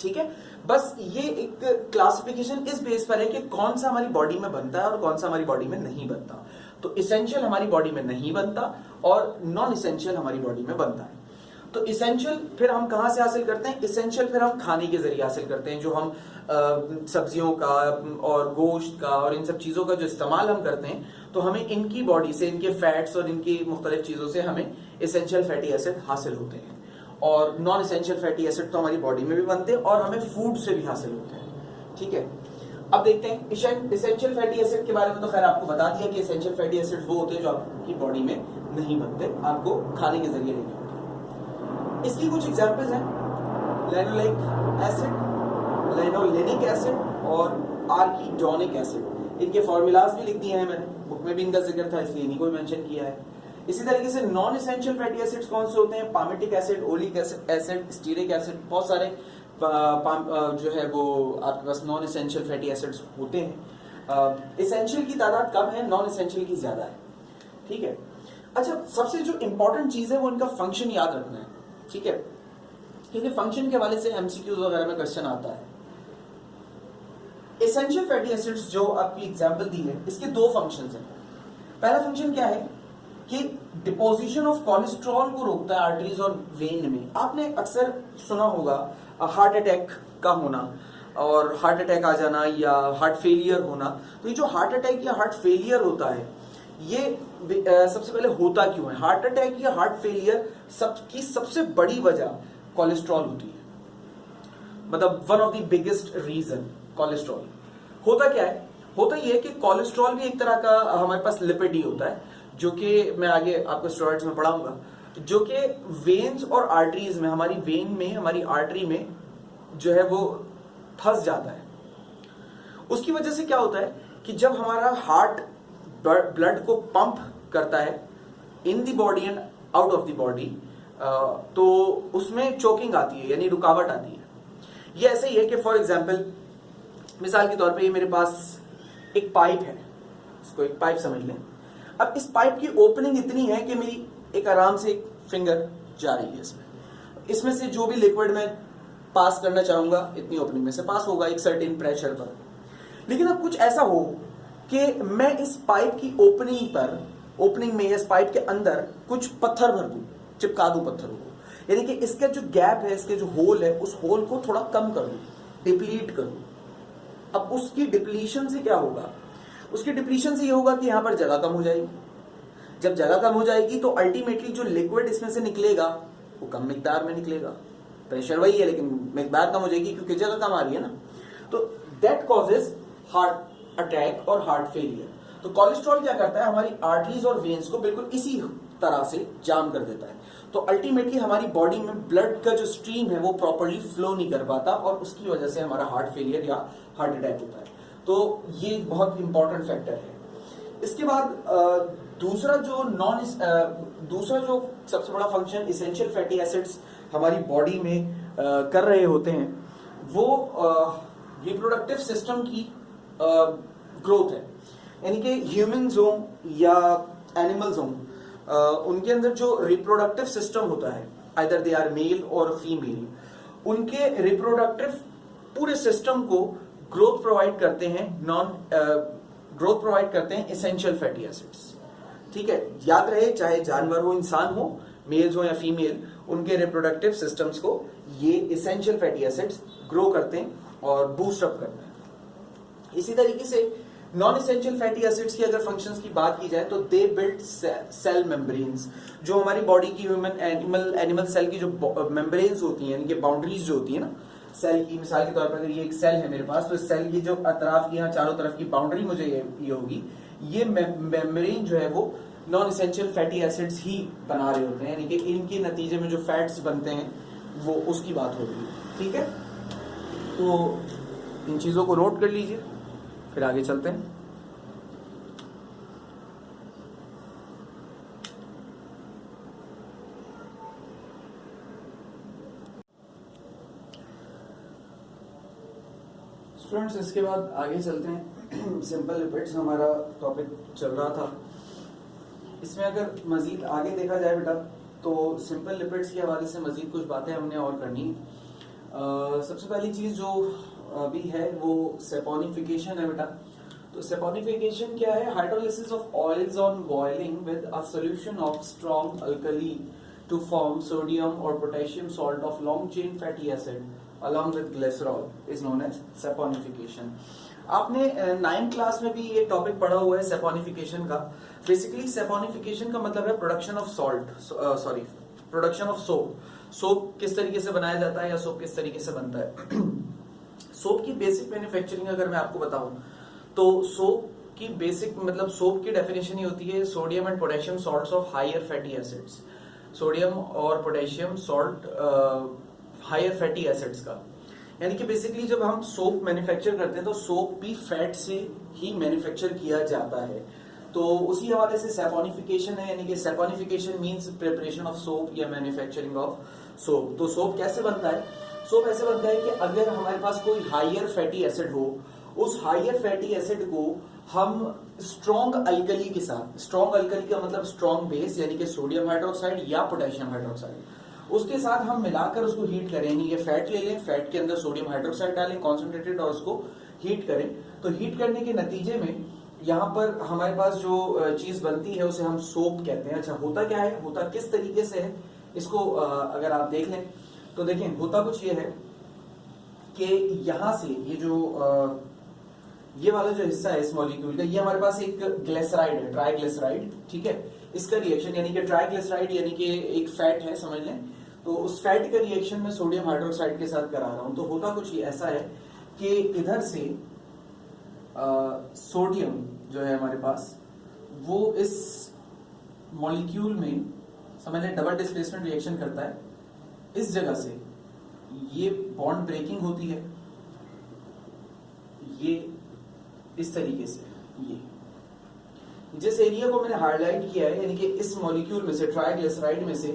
ठीक है। बस ये एक क्लासिफिकेशन इस बेस पर है कि कौन सा हमारी बॉडी में बनता है और कौन सा हमारी बॉडी में नहीं बनता। तो एसेंशियल हमारी बॉडी में नहीं बनता और नॉन एसेंशियल हमारी बॉडी में बनता है। तो एसेंशियल फिर हम कहां से हासिल करते हैं? एसेंशियल फिर हम खाने के जरिए हासिल करते हैं, जो हम सब्जियों का और गोश्त का और इन सब चीजों का जो इस्तेमाल हम करते हैं, तो हमें इनकी बॉडी से, इनके फैट्स और इनकी मुख्तलिफ चीजों से हमें एसेंशियल फैटी एसिड हासिल होते हैं। और नॉन एसेंशियल फैटी एसिड तो हमारी बॉडी में भी बनते हैं और हमें फूड से भी हासिल होते हैं, ठीक है। अब देखते हैं एसेंशियल फैटी एसिड के बारे में। तो खैर आपको बता दिया कि एसेंशियल फैटी एसिड वो होते हैं जो आपकी बॉडी में नहीं बनते, आपको खाने के जरिए लेने होते हैं। इसकी कुछ एग्जांपल्स हैं, लेनोलिक एसिड, लेनोलेनिक एसिड और आर्किडोनिक एसिड। इनके फॉर्मूलाज भी लिख दिए हैं मैंने, बुक में भी इनका जिक्र था इसलिए इन्हीं को मेंशन किया है। इसी तरीके से नॉन एसेंशियल फैटी एसिड्स कौन से होते हैं? Palmitic acid, oleic acid, stearic acid, बहुत सारे जो है वो आपके पास नॉन एसेंशियल फैटी एसिड्स होते हैं। एसेंशियल की तादाद कम है, नॉन एसेंशियल की ज्यादा है, ठीक है। अच्छा, सबसे जो इंपॉर्टेंट चीज है वो इनका फंक्शन याद रखना है, ठीक है, क्योंकि फंक्शन के हवाले से एमसीक्यूज वगैरह में क्वेश्चन आता है। एसेंशियल फैटी एसिड्स जो आपकी एग्जांपल दी है, इसके 2 फंक्शंस हैं। पहला फंक्शन क्या है कि डिपोजिशन ऑफ कोलेस्ट्रॉल को रोकता है आर्टरीज और वेन में। आपने अक्सर सुना होगा हार्ट अटैक का होना और हार्ट अटैक आ जाना या हार्ट फेलियर होना। तो ये जो हार्ट अटैक या हार्ट फेलियर होता है, ये सबसे पहले होता क्यों है? हार्ट अटैक या हार्ट फेलियर की सबसे बड़ी वजह कोलेस्ट्रॉल होती है, मतलब one of the biggest reason cholesterol. होता क्या है? होता यह है कि कोलेस्ट्रॉल भी एक तरह का हमारे पास लिपिड ही होता है, जो कि मैं आगे आपको स्टेरॉइड्स में पढ़ाऊंगा, जो कि वेन्स और आर्टरीज में, हमारी वेन में, हमारी आर्टरी में जो है वो फंस जाता है। उसकी वजह से क्या होता है कि जब हमारा हार्ट ब्लड को पंप करता है in the body and out of the body, तो उसमें चोकिंग आती है, यानी रुकावट आती है। ये ऐसे ही है कि फॉर एग्जाम्पल, मिसाल के तौर पे ये मेरे पास एक पाइप है, इसको एक पाइप समझ लें। अब इस पाइप की ओपनिंग इतनी है कि मेरी एक आराम से एक फिंगर जा रही है इसमें से जो भी लिक्विड मैं पास करना चाहूंगा इतनी ओपनिंग में से पास होगा एक सर्टेन प्रेशर पर। लेकिन अब कुछ ऐसा हो कि मैं इस पाइप की ओपनिंग में, इस पाइप के अंदर कुछ पत्थर भर दूं, चिपका दूं पत्थरों को, यानी कि इसका जो गैप है, इसके जो होल है, उस होल को थोड़ा कम कर दूं, डिप्लीट करूं। अब उसकी डिप्लीशन से क्या होगा? उसकी डिप्लीशन से ये होगा कि यहां पर जगह कम हो जाएगी। जब जगह कम हो जाएगी तो अल्टीमेटली जो लिक्विड इसमें से निकलेगा वो कम मिकदार में निकलेगा। प्रेशर वही है लेकिन मिकदार कम हो जाएगी क्योंकि जगह कम आ रही है ना। तो दैट कॉजेज हार्ट अटैक और हार्ट फेलियर। तो कोलेस्ट्रॉल क्या करता है? हमारी आर्टरीज और वेन्स को बिल्कुल इसी तरह से जाम कर देता है। तो अल्टीमेटली हमारी बॉडी में ब्लड का जो स्ट्रीम है वो प्रॉपर्ली फ्लो नहीं कर पाता और उसकी वजह से हमारा हार्ट फेलियर या हार्ट अटैक होता है। तो ये बहुत इंपॉर्टेंट फैक्टर है। इसके बाद दूसरा जो सबसे बड़ा फंक्शन इसेंशियल फैटी एसिड्स हमारी बॉडी में कर रहे होते हैं वो रिप्रोडक्टिव सिस्टम की ग्रोथ है। यानी कि ह्यूमंस हो या एनिमल्स हो, उनके अंदर जो रिप्रोडक्टिव सिस्टम होता है, आइदर दे आर मेल और फीमेल, उनके रिप्रोडक्टिव पूरे सिस्टम को ग्रोथ प्रोवाइड करते हैं एसेंशियल फैटी एसिड्स। ठीक है, याद रहे, चाहे जानवर हो, इंसान हो, मेल्स हो या फीमेल, उनके रिप्रोडक्टिव सिस्टम्स को ये एसेंशियल फैटी एसिड्स ग्रो करते हैं और बूस्ट अप करते हैं। इसी तरीके से नॉन एसेंशियल फैटी एसिड्स की अगर फंक्शंस की बात की जाए तो दे बिल्ड सेल मेम्ब्रेन्स। जो हमारी बॉडी की ह्यूमन एनिमल सेल की जो मेम्ब्रेन्स होती हैं, यानी कि बाउंड्रीज जो होती है ना सेल की, मिसाल के तौर पर अगर ये एक सेल है मेरे पास, तो इस सेल की जो अतराफ की, यहाँ चारों तरफ की बाउंड्री मुझे ये होगी, ये मेम्ब्रेन जो है वो नॉन एसेंशियल फैटी एसिड्स ही बना रहे होते हैं, यानी कि इनके नतीजे में जो फैट्स बनते हैं वो उसकी बात होगी। ठीक है, तो इन चीजों को नोट कर लीजिए, फिर आगे चलते हैं। स्टूडेंट्स, इसके बाद आगे चलते हैं। सिंपल लिपिड्स हमारा टॉपिक चल रहा था। इसमें अगर मजीद आगे देखा जाए बेटा, तो सिंपल लिपिड्स के हवाले से मजीद कुछ बातें हमने और करनी है। सबसे पहली चीज जो अभी है वो सेपोनिफिकेशन है बेटा। तो सेपोनिफिकेशन क्या है? Hydrolysis of oils on boiling with a solution of strong alkali to form sodium और potassium salt of long chain fatty acid along with glycerol is known as saponification। आपने 9th क्लास में भी ये topic पढ़ा हुआ है saponification का। Basically saponification का मतलब है production of production of soap. Soap किस तरीके से बनाया जाता है या सोप किस तरीके से बनता है। सोप की बेसिक मैन्युफैक्चरिंग अगर मैं आपको बताऊं तो सोप की बेसिक मतलब सोप की डेफिनेशन ही होती है sodium and potassium salts of higher fatty acids. Sodium और potassium salt higher fatty acids का, यानी कि बेसिकली जब हम सोप मैन्युफैक्चर करते हैं तो सोप भी फैट से ही मैन्युफैक्चर किया जाता है। तो उसी हवाले से सेपोनिफिकेशन है, यानी कि saponification means preparation of soap या मैन्युफैक्चरिंग ऑफ सोप। तो सोप कैसे बनता है? सोप ऐसे बनता है कि अगर हमारे पास कोई हायर फैटी एसिड हो, उस हायर फैटी एसिड को हम स्ट्रॉन्ग अल्कली के साथ, स्ट्रॉन्ग अल्कली का मतलब स्ट्रॉन्ग बेस यानी कि सोडियम हाइड्रोक्साइड या पोटेशियम हाइड्रोक्साइड, उसके साथ हम मिलाकर उसको हीट करें। ये फैट ले लें, फैट के अंदर सोडियम हाइड्रोक्साइड डालें कॉन्सेंट्रेटेड और उसको हीट करें। तो हीट करने के नतीजे में यहाँ पर हमारे पास जो चीज बनती है उसे हम सोप कहते हैं। अच्छा, होता क्या है, होता किस तरीके से है, इसको अगर आप देख लें तो देखें, होता कुछ ये है कि यहाँ से ये जो ये वाला जो हिस्सा है इस मॉलिक्यूल का, ये हमारे पास एक ग्लिसराइड है, ट्राइग्लिसराइड। ठीक है, इसका रिएक्शन यानी कि ट्राइग्लिसराइड यानी कि एक फैट है समझ लें, तो उस फैट का रिएक्शन में सोडियम हाइड्रोक्साइड के साथ करा रहा हूं। तो होता कुछ ऐसा है कि इधर से सोडियम जो है हमारे पास वो इस मॉलिक्यूल में समझ लें डबल डिस्प्लेसमेंट रिएक्शन करता है, इस जगह से ये बॉन्ड ब्रेकिंग होती है, ये इस तरीके से, ये जिस एरिया को मैंने हाईलाइट किया है यानी कि इस मॉलिक्यूल में से ट्राइग्लिसराइड में से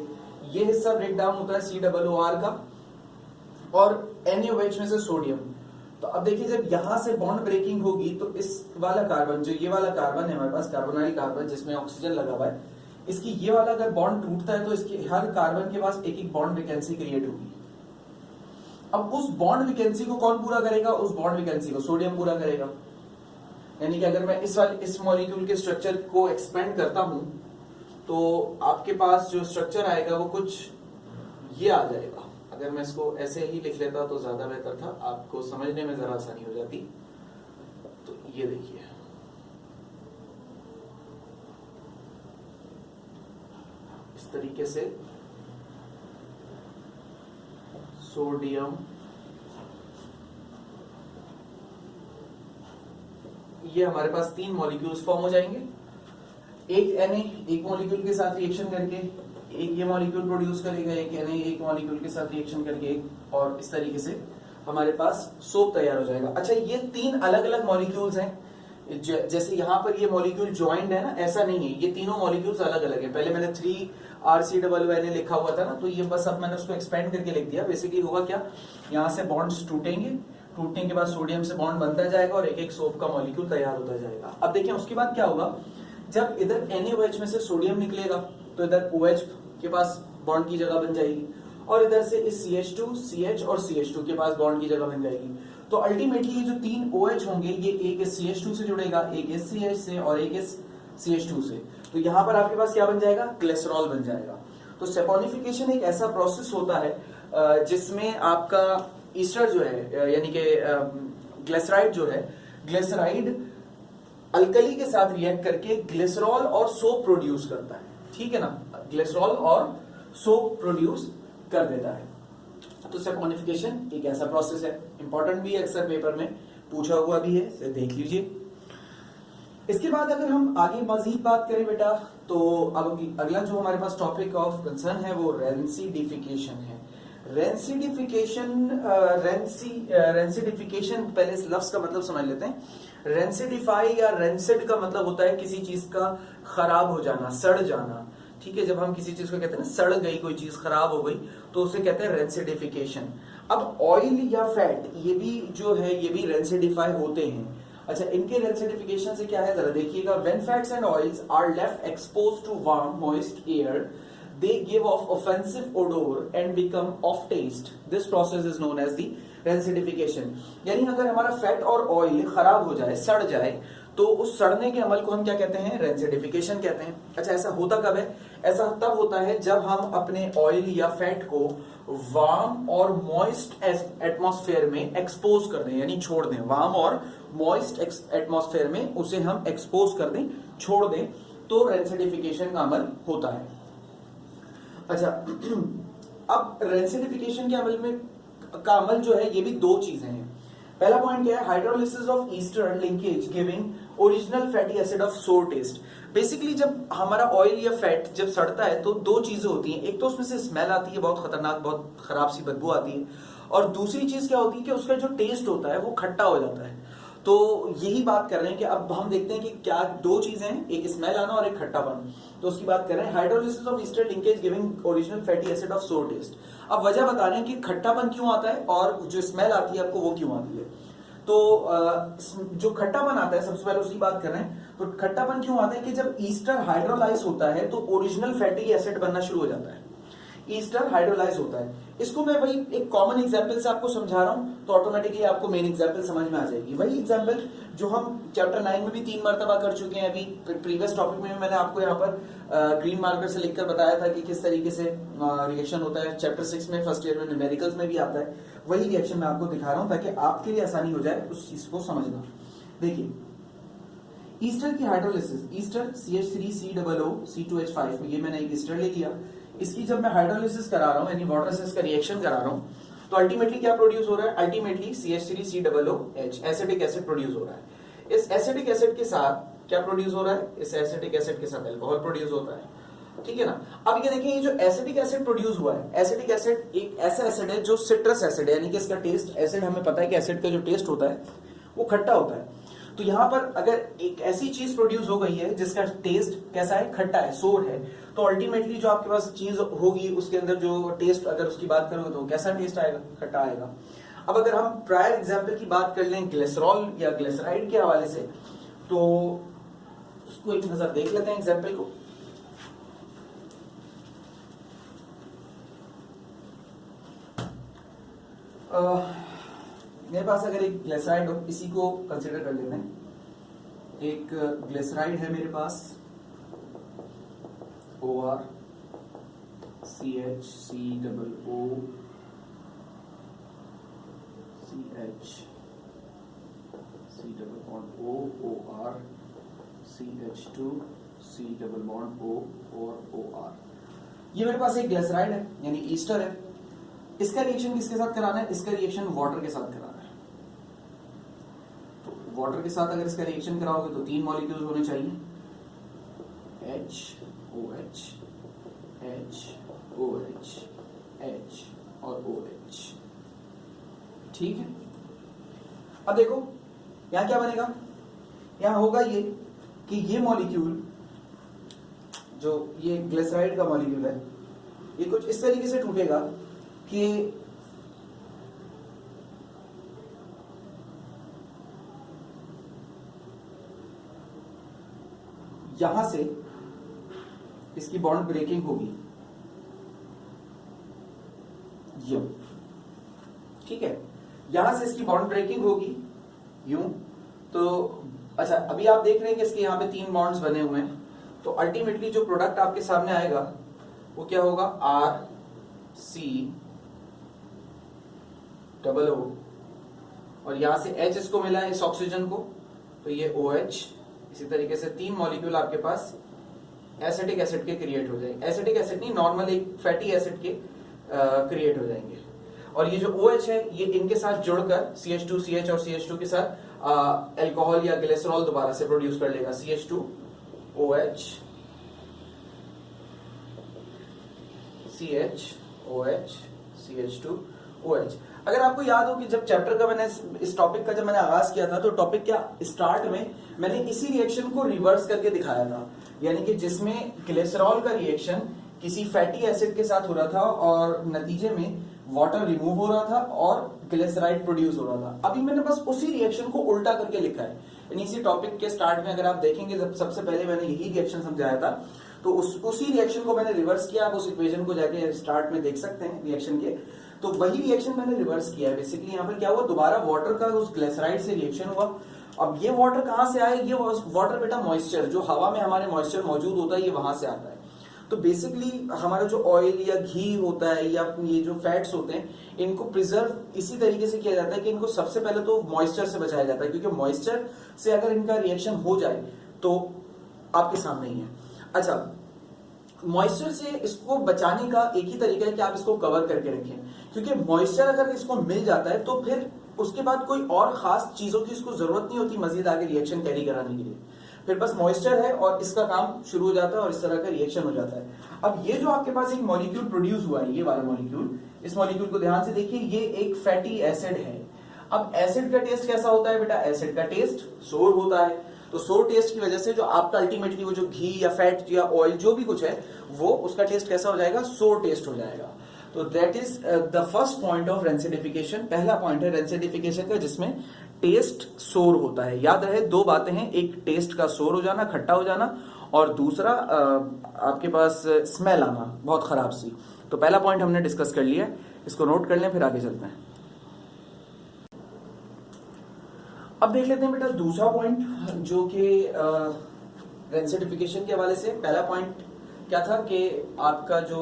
ये हिस्सा ब्रेक डाउन होता है COOR का और NaOH में से सोडियम। तो अब देखिए जब यहां से बॉन्ड ब्रेकिंग होगी तो इस वाला कार्बन, जो ये वाला कार्बन है हमारे पास कार्बोनाइल कार्बन जिसमें ऑक्सीजन लगा हुआ है, इसकी ये वाला अगर बॉन्ड टूटता है तो इसके हर कार्बन के पास एक एक बॉन्ड वैकेंसी क्रिएट होगी। अब उस बॉन्ड वैकेंसी को कौन पूरा करेगा? उस बॉन्ड वैकेंसी को सोडियम पूरा करेगा। यानी कि अगर मैं इस मॉलिक्यूल के स्ट्रक्चर को एक्सपेंड करता हूं तो आपके पास जो स्ट्रक्चर आएगा वो कुछ ये आ जाएगा। अगर मैं इसको ऐसे ही लिख लेता तो ज्यादा बेहतर था, आपको समझने में जरा आसानी हो जाती। तो ये देखिए, इस तरीके से सोडियम, ये हमारे पास 3 मॉलिक्यूल्स फॉर्म हो जाएंगे। एक Na एक मॉलिक्यूल के साथ रिएक्शन करके एक ये मॉलिक्यूल प्रोड्यूस करेगा, एक Na एक मॉलिक्यूल के साथ रिएक्शन करके एक, और इस तरीके से हमारे पास सोप तैयार हो जाएगा। अच्छा, ये 3 अलग अलग मॉलिक्यूल्स हैं। जैसे यहाँ पर ये मॉलिक्यूल ज्वाइंड है ना, ऐसा नहीं है, ये तीनों मॉलिक्यूल्स अलग अलग है। पहले मैंने 3RCOONA लिखा हुआ था ना, तो ये बस अब मैंने उसको एक्सपेंड करके लिख दिया। बेसिकली होगा क्या, यहाँ से बॉन्ड्स टूटेंगे, टूटने के बाद सोडियम से बॉन्ड बनता जाएगा और एक एक सोप का मॉलिक्यूल तैयार होता जाएगा। अब देखिए उसके बाद क्या होगा, जब इधर NaOH में से सोडियम निकलेगा तो इधर OH के पास बॉन्ड की जगह बन जाएगी और इधर से इस CH2, CH और CH2 के पास बॉन्ड की जगह बन जाएगी। तो अल्टीमेटली ये जो 3 OH होंगे, ये एक इस CH2 से जुड़ेगा, एक इस CH से और एक इस CH2 से। तो यहाँ पर आपके पास क्या बन जाएगा, ग्लिसरॉल बन जाएगा। तो सेपोनिफिकेशन एक ऐसा प्रोसेस होता है जिसमें आपका ईस्टर जो है यानी कि ग्लिसराइड जो है, ग्लिसराइड अल्कली के साथ रिएक्ट करके ग्लिसरॉल और सोप प्रोड्यूस करता है। ठीक है ना, ग्लिसरॉल और सोप प्रोड्यूस कर देता है। तो सेपोनिफिकेशन एक ऐसा प्रोसेस है, इंपॉर्टेंट भी है, अक्सर पेपर में पूछा हुआ भी है, इसे देख लीजिए। इसके बाद अगर हम आगे मजीद बात करें बेटा, तो अब अगला जो हमारे पास टॉपिक ऑफ कंसर्न है वो रेंसिडिफिकेशन है। रेंसिडिफिकेशन पहले इस लफ्ज का मतलब समझ लेते हैं। रेंसिडिफाई या रेंसिड का मतलब होता है किसी चीज का खराब हो जाना, सड़ जाना। ठीक है, जब हम किसी चीज को कहते हैं ना सड़ गई, कोई चीज खराब हो गई, तो उसे कहते हैं रेंसिडिफिकेशन। अब ऑयल या फैट ये भी जो है ये भी रेंसिडिफाई होते हैं। अच्छा, इनके रेंसिडिफिकेशन से क्या है जरा देखिएगा। When fats and oils are left exposed to warm moist air, they give off offensive odor and become off taste. This process is known as the rancidification. यानी अगर हमारा फैट और ऑयल खराब हो जाए, सड़ जाए, तो उस सड़ने के अमल को हम क्या कहते हैं, रेंसिडिफिकेशन कहते हैं। अच्छा, ऐसा होता कब है? ऐसा तब होता है जब हम अपने ऑयल या फैट को वार्म और मॉइस्ट एटमॉस्फेयर में एक्सपोज कर दें, यानी छोड़ दें। वार्म और मॉइस्ट एटमॉस्फेयर में उसे हम एक्सपोज कर दें, छोड़ दें, तो रेंसिडिफिकेशन का अमल होता है। अच्छा, अब रेंसिडिफिकेशन के अमल में का अमल जो है ये भी 2 चीजें हैं। पहला पॉइंट क्या है, hydrolysis of Easter linkage giving original fatty acid of सोर टेस्ट। बेसिकली जब हमारा ऑयल या फैट जब सड़ता है तो 2 चीजें होती हैं। एक तो उसमें से स्मेल आती है, बहुत खतरनाक, बहुत खराब सी बदबू आती है, और दूसरी चीज क्या होती है कि उसका जो टेस्ट होता है वो खट्टा हो जाता है। तो यही बात कर रहे हैं कि अब हम देखते हैं कि क्या 2 चीजें हैं, एक स्मेल आना और एक खट्टापन। तो उसकी बात कर रहे हैं, hydrolysis of Easter linkage giving original fatty acid of सोर टेस्ट। अब वजह बता रहे हैं कि खट्टापन क्यों आता है और जो स्मेल आती है आपको वो क्यों आती है। तो जो खट्टापन आता है, सबसे पहले उसकी बात कर रहे हैं। तो खट्टापन क्यों आता है कि जब ईस्टर हाइड्रोलाइज होता है तो ओरिजिनल फैटी एसिड बनना शुरू हो जाता है। ईस्टर हाइड्रोलाइज होता है। इसको मैं वही एक कॉमन एग्जांपल से आपको समझा रहा हूं, तो ऑटोमेटिकली आपको मेन एग्जांपल समझ में आ जाएगी। वही एग्जांपल जो हम चैप्टर 9 में भी 3 मरतबा कर चुके हैं। अभी प्रीवियस टॉपिक में मैंने आपको यहाँ पर ग्रीन मार्कर से लिखकर बताया था कि किस तरीके से रिएक्शन होता है। चैप्टर 6 में फर्स्ट ईयर में न्यूमेरिकल्स में भी आता है। वही रिएक्शन मैं आपको दिखा रहा हूं ताकि आपके लिए आसानी हो जाए उस चीज को समझना। देखिए, ईस्टर की हाइड्रोलिसिस, ईस्टर CH3COO C2H5, ये मैंने एक ईस्टर ले लिया। इसकी जब मैं हाइड्रोलिसिस करा रहा हूं यानी वाटर से इसका रिएक्शन करा रहा हूं, तो अल्टीमेटली क्या प्रोड्यूस हो रहा है, ultimately CH3COOH acidic acid produce हो रहा है। इस एसिडिक एसिड के साथ क्या प्रोड्यूस हो रहा है, इस एसिडिक एसिड के साथ अल्कोहल प्रोड्यूस होता है। ठीक है ना। अब ये देखिए, ये जो एसिटिक एसिड प्रोड्यूस हुआ है, एसिटिक एसिड एक ऐसा एसिड है जो सिट्रस एसिड है, यानी कि इसका टेस्ट, एसिड हमें पता है कि एसिड का जो टेस्ट होता है वो खट्टा होता है। तो यहां पर अगर एक ऐसी चीज प्रोड्यूस हो गई है जिसका टेस्ट कैसा है, खट्टा है, सोर है, तो अल्टीमेटली जो आपके पास चीज होगी उसके अंदर जो टेस्ट, अगर उसकी बात करोगे तो कैसा टेस्ट आएगा, खट्टा आएगा। अब अगर हम प्रायर एग्जाम्पल की बात कर लें ग्लिसरॉल या ग्लिसराइड के हवाले से, तो उसको एक नजर देख लेते हैं एग्जाम्पल को। मेरे पास अगर एक ग्लिसराइड हो, इसी को कंसीडर कर लेते हैं। एक ग्लिसराइड है मेरे पास, OR CH COO CH C double bond O OR CH2 C double bond O और OR। ये मेरे पास एक ग्लिसराइड है, यानी ईस्टर है। इसका रिएक्शन किसके साथ कराना है, इसका रिएक्शन वाटर के साथ कराना है। तो वाटर के साथ अगर इसका रिएक्शन कराओगे तो 3 मॉलिक्यूल्स होने चाहिए, H OH H OH H और OH। ठीक है। अब देखो यहां क्या बनेगा, यहां होगा ये कि ये मॉलिक्यूल, जो ये ग्लिसराइड का मॉलिक्यूल है, ये कुछ इस तरीके से टूटेगा कि यहां से इसकी बॉन्ड ब्रेकिंग होगी, यूं, ठीक है, यहां से इसकी बॉन्ड ब्रेकिंग होगी यूं। तो अच्छा, अभी आप देख रहे हैं कि इसके यहां पे 3 बॉन्ड्स बने हुए हैं, तो अल्टीमेटली जो प्रोडक्ट आपके सामने आएगा वो क्या होगा, RC डबल O, और यहां से H इसको मिला है इस ऑक्सीजन को, तो ये OH। इसी तरीके से 3 मॉलिक्यूल आपके पास एसिटिक एसिड के क्रिएट हो जाएंगे, एसिटिक एसिड नहीं, नॉर्मल एक फैटी एसिड के क्रिएट हो जाएंगे। और ये जो OH है, ये इनके साथ जुड़कर CH2 CH और CH2 के साथ अल्कोहल या ग्लिसरॉल दोबारा से प्रोड्यूस कर लेगा, CH2 OH CH OH CH2 OH। अगर आपको याद हो कि जब चैप्टर का मैंने इस टॉपिक का जब मैंने आगाज किया था, तो टॉपिक क्या स्टार्ट में मैंने इसी रिएक्शन को रिवर्स करके दिखाया था, यानी कि जिसमें ग्लिसरॉल का रिएक्शन किसी फैटी एसिड के साथ हो रहा था और नतीजे में वाटर रिमूव हो रहा था और ग्लिसराइड प्रोड्यूस हो रहा था। अभी मैंने बस उसी रिएक्शन को उल्टा करके लिखा है, यानी इसी टॉपिक के स्टार्ट में अगर आप देखेंगे, जब सबसे पहले मैंने यही रिएक्शन समझाया था, तो उसी रिएक्शन को मैंने रिवर्स किया। आप उस इक्वेशन को जाके स्टार्ट में देख सकते हैं रिएक्शन के, तो वही रिएक्शन मैंने रिवर्स किया है। बेसिकली यहाँ पर क्या हुआ, दोबारा वाटर का उस ग्लिसराइड से रिएक्शन हुआ। अब ये वाटर कहां से आए, ये वाटर बेटा मॉइस्चर, जो हवा में हमारे मॉइस्चर मौजूद होता है, ये वहां से आता है। तो बेसिकली हमारा जो ऑयल या घी होता है या ये जो फैट्स होते हैं, इनको प्रिजर्व इसी तरीके से किया जाता है कि इनको सबसे पहले तो मॉइस्चर से बचाया जाता है, क्योंकि मॉइस्चर से अगर इनका रिएक्शन हो जाए तो आपके सामने ही है। अच्छा, मॉइस्चर से इसको बचाने का एक ही तरीका है कि आप इसको कवर करके रखें, क्योंकि मॉइस्चर अगर इसको मिल जाता है तो फिर उसके बाद कोई और खास चीजों की इसको जरूरत नहीं होती मजीद आगे रिएक्शन कैरी कराने के लिए। फिर बस मॉइस्चर है और इसका काम शुरू हो जाता है और इस तरह का रिएक्शन हो जाता है। अब ये जो आपके पास एक मॉलिक्यूल प्रोड्यूस हुआ है, ये वाला मॉलिक्यूल, इस मॉलिक्यूल को ध्यान से देखिए, ये एक फैटी एसिड है। अब एसिड का टेस्ट कैसा होता है बेटा, एसिड का टेस्ट सोर होता है। तो सोर टेस्ट की वजह से जो आपका अल्टीमेटली वो जो घी या फैट या ऑयल जो भी कुछ है, वो उसका टेस्ट कैसा हो जाएगा, सोर टेस्ट हो जाएगा। तो that is the first point of rancidification. पहला पॉइंट है रेंसिडिफिकेशन का, जिसमें टेस्ट सोर होता है। याद रहे, 2 बातें हैं, एक टेस्ट का सोर हो जाना, खट्टा हो जाना, और दूसरा आपके पास स्मेल आना बहुत खराब सी। तो पहला पॉइंट हमने डिस्कस कर लिया, इसको नोट कर लें, फिर आगे चलते हैं। अब देख लेते हैं बेटा दूसरा पॉइंट, जो कि रेंसिडिफिकेशन के हवाले से। पहला पॉइंट क्या था कि आपका जो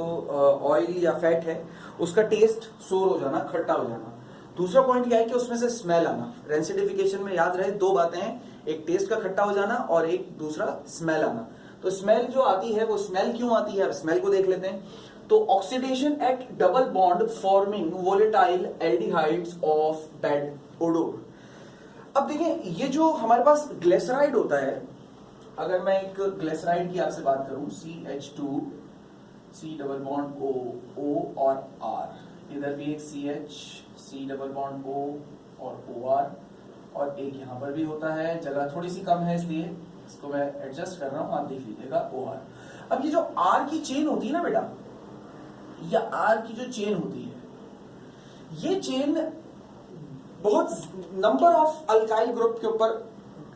ऑयल या फैट है उसका टेस्ट सोर हो जाना, खट्टा हो जाना। दूसरा पॉइंट क्या है कि उसमें से स्मेल आना। रेंसिडिफिकेशन में याद रहे 2 बातें हैं, एक टेस्ट का खट्टा हो जाना और एक दूसरा स्मेल आना। तो स्मेल जो आती है, वो स्मेल क्यों आती है, अब स्मेल को देख लेते हैं। तो oxidation at double bond forming volatile aldehydes of bad odour. अब देखिए, ये जो हमारे पास ग्लिसराइड होता है, अगर मैं एक ग्लिसराइड की आपसे बात करूं, CH2 C double bond O, O और R, इधर भी एक CH, C double bond O और OR, और एक यहाँ पर भी होता है, जगह थोड़ी सी कम है इसलिए इसको मैं एडजस्ट कर रहा हूँ, आप देख लीजिएगा OR। अब ये जो R की चेन होती है ना बेटा, या R की जो चेन होती है, ये चेन बहुत नंबर ऑफ अल्काइल ग्रुप के ऊपर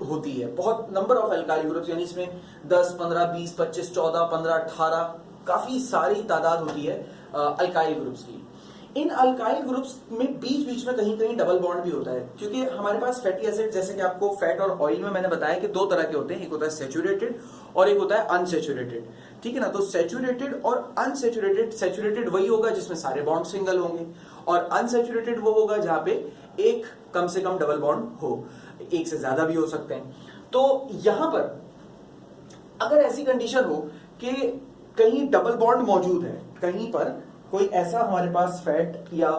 होती है, बहुत नंबर ऑफ अल्काइल ग्रुप्स, यानी इसमें 10, 15, 20, 25, 14, 15, 18 काफी सारी तादाद होती है अल्काइल ग्रुप्स की। इन अल्काइल ग्रुप्स में बीच बीच में कहीं कहीं डबल बॉन्ड भी होता है, क्योंकि हमारे पास फैटी एसिड, जैसे कि आपको फैट और ऑयल में मैंने बताया कि दो तरह के होते हैं, एक होता है सैचुरेटेड और एक होता है अनसैचुरेटेड, ठीक है ना। तो सैचुरेटेड और अनसैचुरेटेड, सैचुरेटेड वही होगा जिसमें सारे बॉन्ड सिंगल होंगे, और अनसैचुरेटेड वो होगा जहां पे एक कम से कम डबल बॉन्ड हो, एक से ज्यादा भी हो सकते हैं। तो यहां पर अगर ऐसी कंडीशन हो कि कहीं डबल बॉन्ड मौजूद है, कहीं पर कोई ऐसा हमारे पास फैट या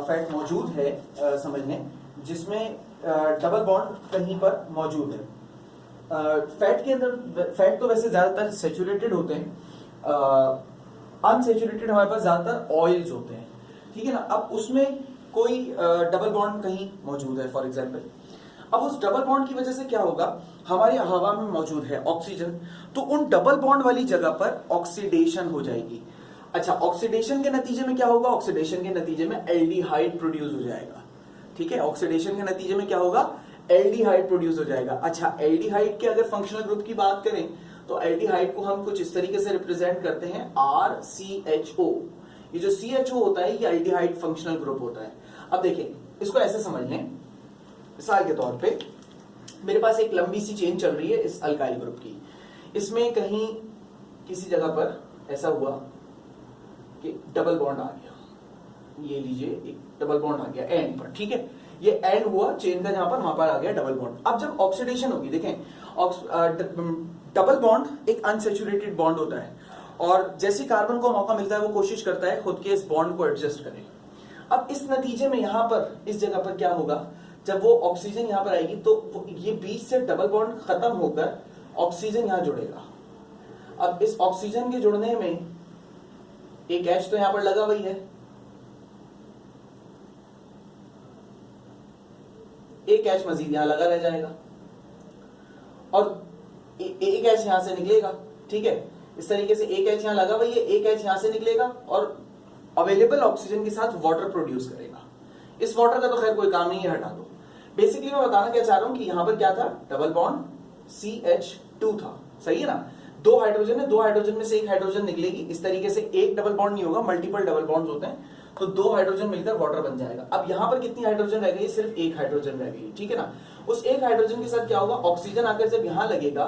फैट मौजूद है समझ लें, जिसमें डबल बॉन्ड कहीं पर मौजूद है, फैट के अंदर, फैट तो वैसे ज्यादातर सैचुरेटेड होते हैं, अनसैचुरेटेड हमारे पास ज्यादातर ऑयल्स होते हैं, ठीक है ना। अब उसमें कोई डबल बॉन्ड कहीं मौजूद है फॉर एग्जांपल, अब उस डबल बॉन्ड की वजह से क्या होगा, हमारी हवा में मौजूद है ऑक्सीजन, तो उन डबल बॉन्ड वाली जगह पर ऑक्सीडेशन हो जाएगी। अच्छा, ऑक्सीडेशन के नतीजे में क्या होगा, ऑक्सीडेशन के नतीजे में एल्डिहाइड प्रोड्यूस हो जाएगा, ठीक है। ऑक्सीडेशन के नतीजे में क्या होगा, एल्डिहाइड प्रोड्यूस हो जाएगा। अच्छा, एल्डिहाइड के अगर फंक्शनल ग्रुप की बात करें तो एल्डिहाइड को हम कुछ इस तरीके से रिप्रेजेंट करते हैं RCHO। ये जो CHO होता है ये एल्डिहाइड फंक्शनल ग्रुप होता है। अब देखिए, इसको ऐसे समझ लें, मिसाल के तौर पे मेरे पास एक लंबी सी चेन चल रही है इस अल्काइल ग्रुप की, इसमें कहीं किसी जगह पर ऐसा हुआ कि डबल बॉन्ड आ गया, ये लीजिए एक डबल बॉन्ड आ गया एंड पर, ठीक है, ये एंड हुआ चेन का, जहां पर वहां पर आ गया डबल बॉन्ड। अब जब ऑक्सीडेशन होगी, देखें डबल बॉन्ड एक अनसैचुरेटेड बॉन्ड होता है, और जैसे कार्बन को मौका मिलता है वो कोशिश करता है खुद के इस बॉन्ड को एडजस्ट करे। अब इस नतीजे में यहां पर इस जगह पर क्या होगा, जब वो ऑक्सीजन यहां पर आएगी तो ये बीच से डबल बॉन्ड खत्म होकर ऑक्सीजन यहां जुड़ेगा। अब इस ऑक्सीजन के जुड़ने में एक H तो यहां पर लगा हुई है, एक H मजीद यहां लगा रह जाएगा, और एक H यहां से निकलेगा, ठीक है। इस तरीके से एक H यहां लगा हुई है, एक H यहां से निकलेगा और अवेलेबल ऑक्सीजन के साथ वाटर प्रोड्यूस करेगा। इस वाटर का तो खैर कोई काम नहीं है, हटा दो। बेसिकली मैं बताना क्या चाह रहा हूं कि यहां पर क्या था, डबल बॉन्ड CH2 था, सही है ना। दो हाइड्रोजन है, दो हाइड्रोजन में से एक हाइड्रोजन निकलेगी, इस तरीके से एक डबल बॉन्ड नहीं होगा, मल्टीपल डबल बॉन्ड्स होते हैं, तो दो हाइड्रोजन मिलकर वाटर बन जाएगा। अब यहां पर कितनी हाइड्रोजन रह गई, सिर्फ एक हाइड्रोजन रह गई, ठीक है ना। उस एक हाइड्रोजन के साथ क्या होगा, ऑक्सीजन आकर जब यहां लगेगा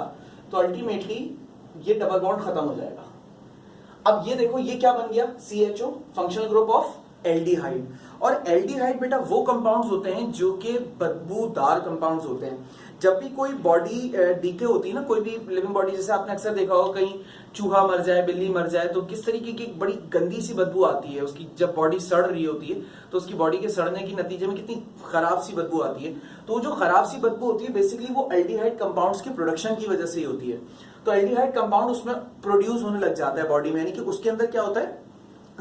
तो अल्टीमेटली ये डबल बॉन्ड खत्म हो जाएगा। अब ये देखो, ये क्या बन गया, CHO, functional group of aldehyde. और एल्डिहाइड बेटा वो कंपाउंड्स होते हैं जो कि बदबूदार कंपाउंड्स होते हैं। जब भी कोई बॉडी डीके होती है ना, कोई भी लिविंग बॉडी, जैसे आपने अक्सर देखा होगा कहीं चूहा मर जाए, बिल्ली मर जाए, तो किस तरीके की बड़ी गंदी सी बदबू आती है उसकी, जब बॉडी सड़ रही होती है तो उसकी बॉडी के सड़ने के नतीजे में कितनी खराब सी बदबू आती है। तो जो खराब सी बदबू होती है बेसिकली वो एल्डिहाइड कंपाउंड्स के प्रोडक्शन की वजह से ही होती है। तो एल्डिहाइड कंपाउंड उसमें प्रोड्यूस होने लग जाता है बॉडी में, यानी कि उसके अंदर क्या होता है,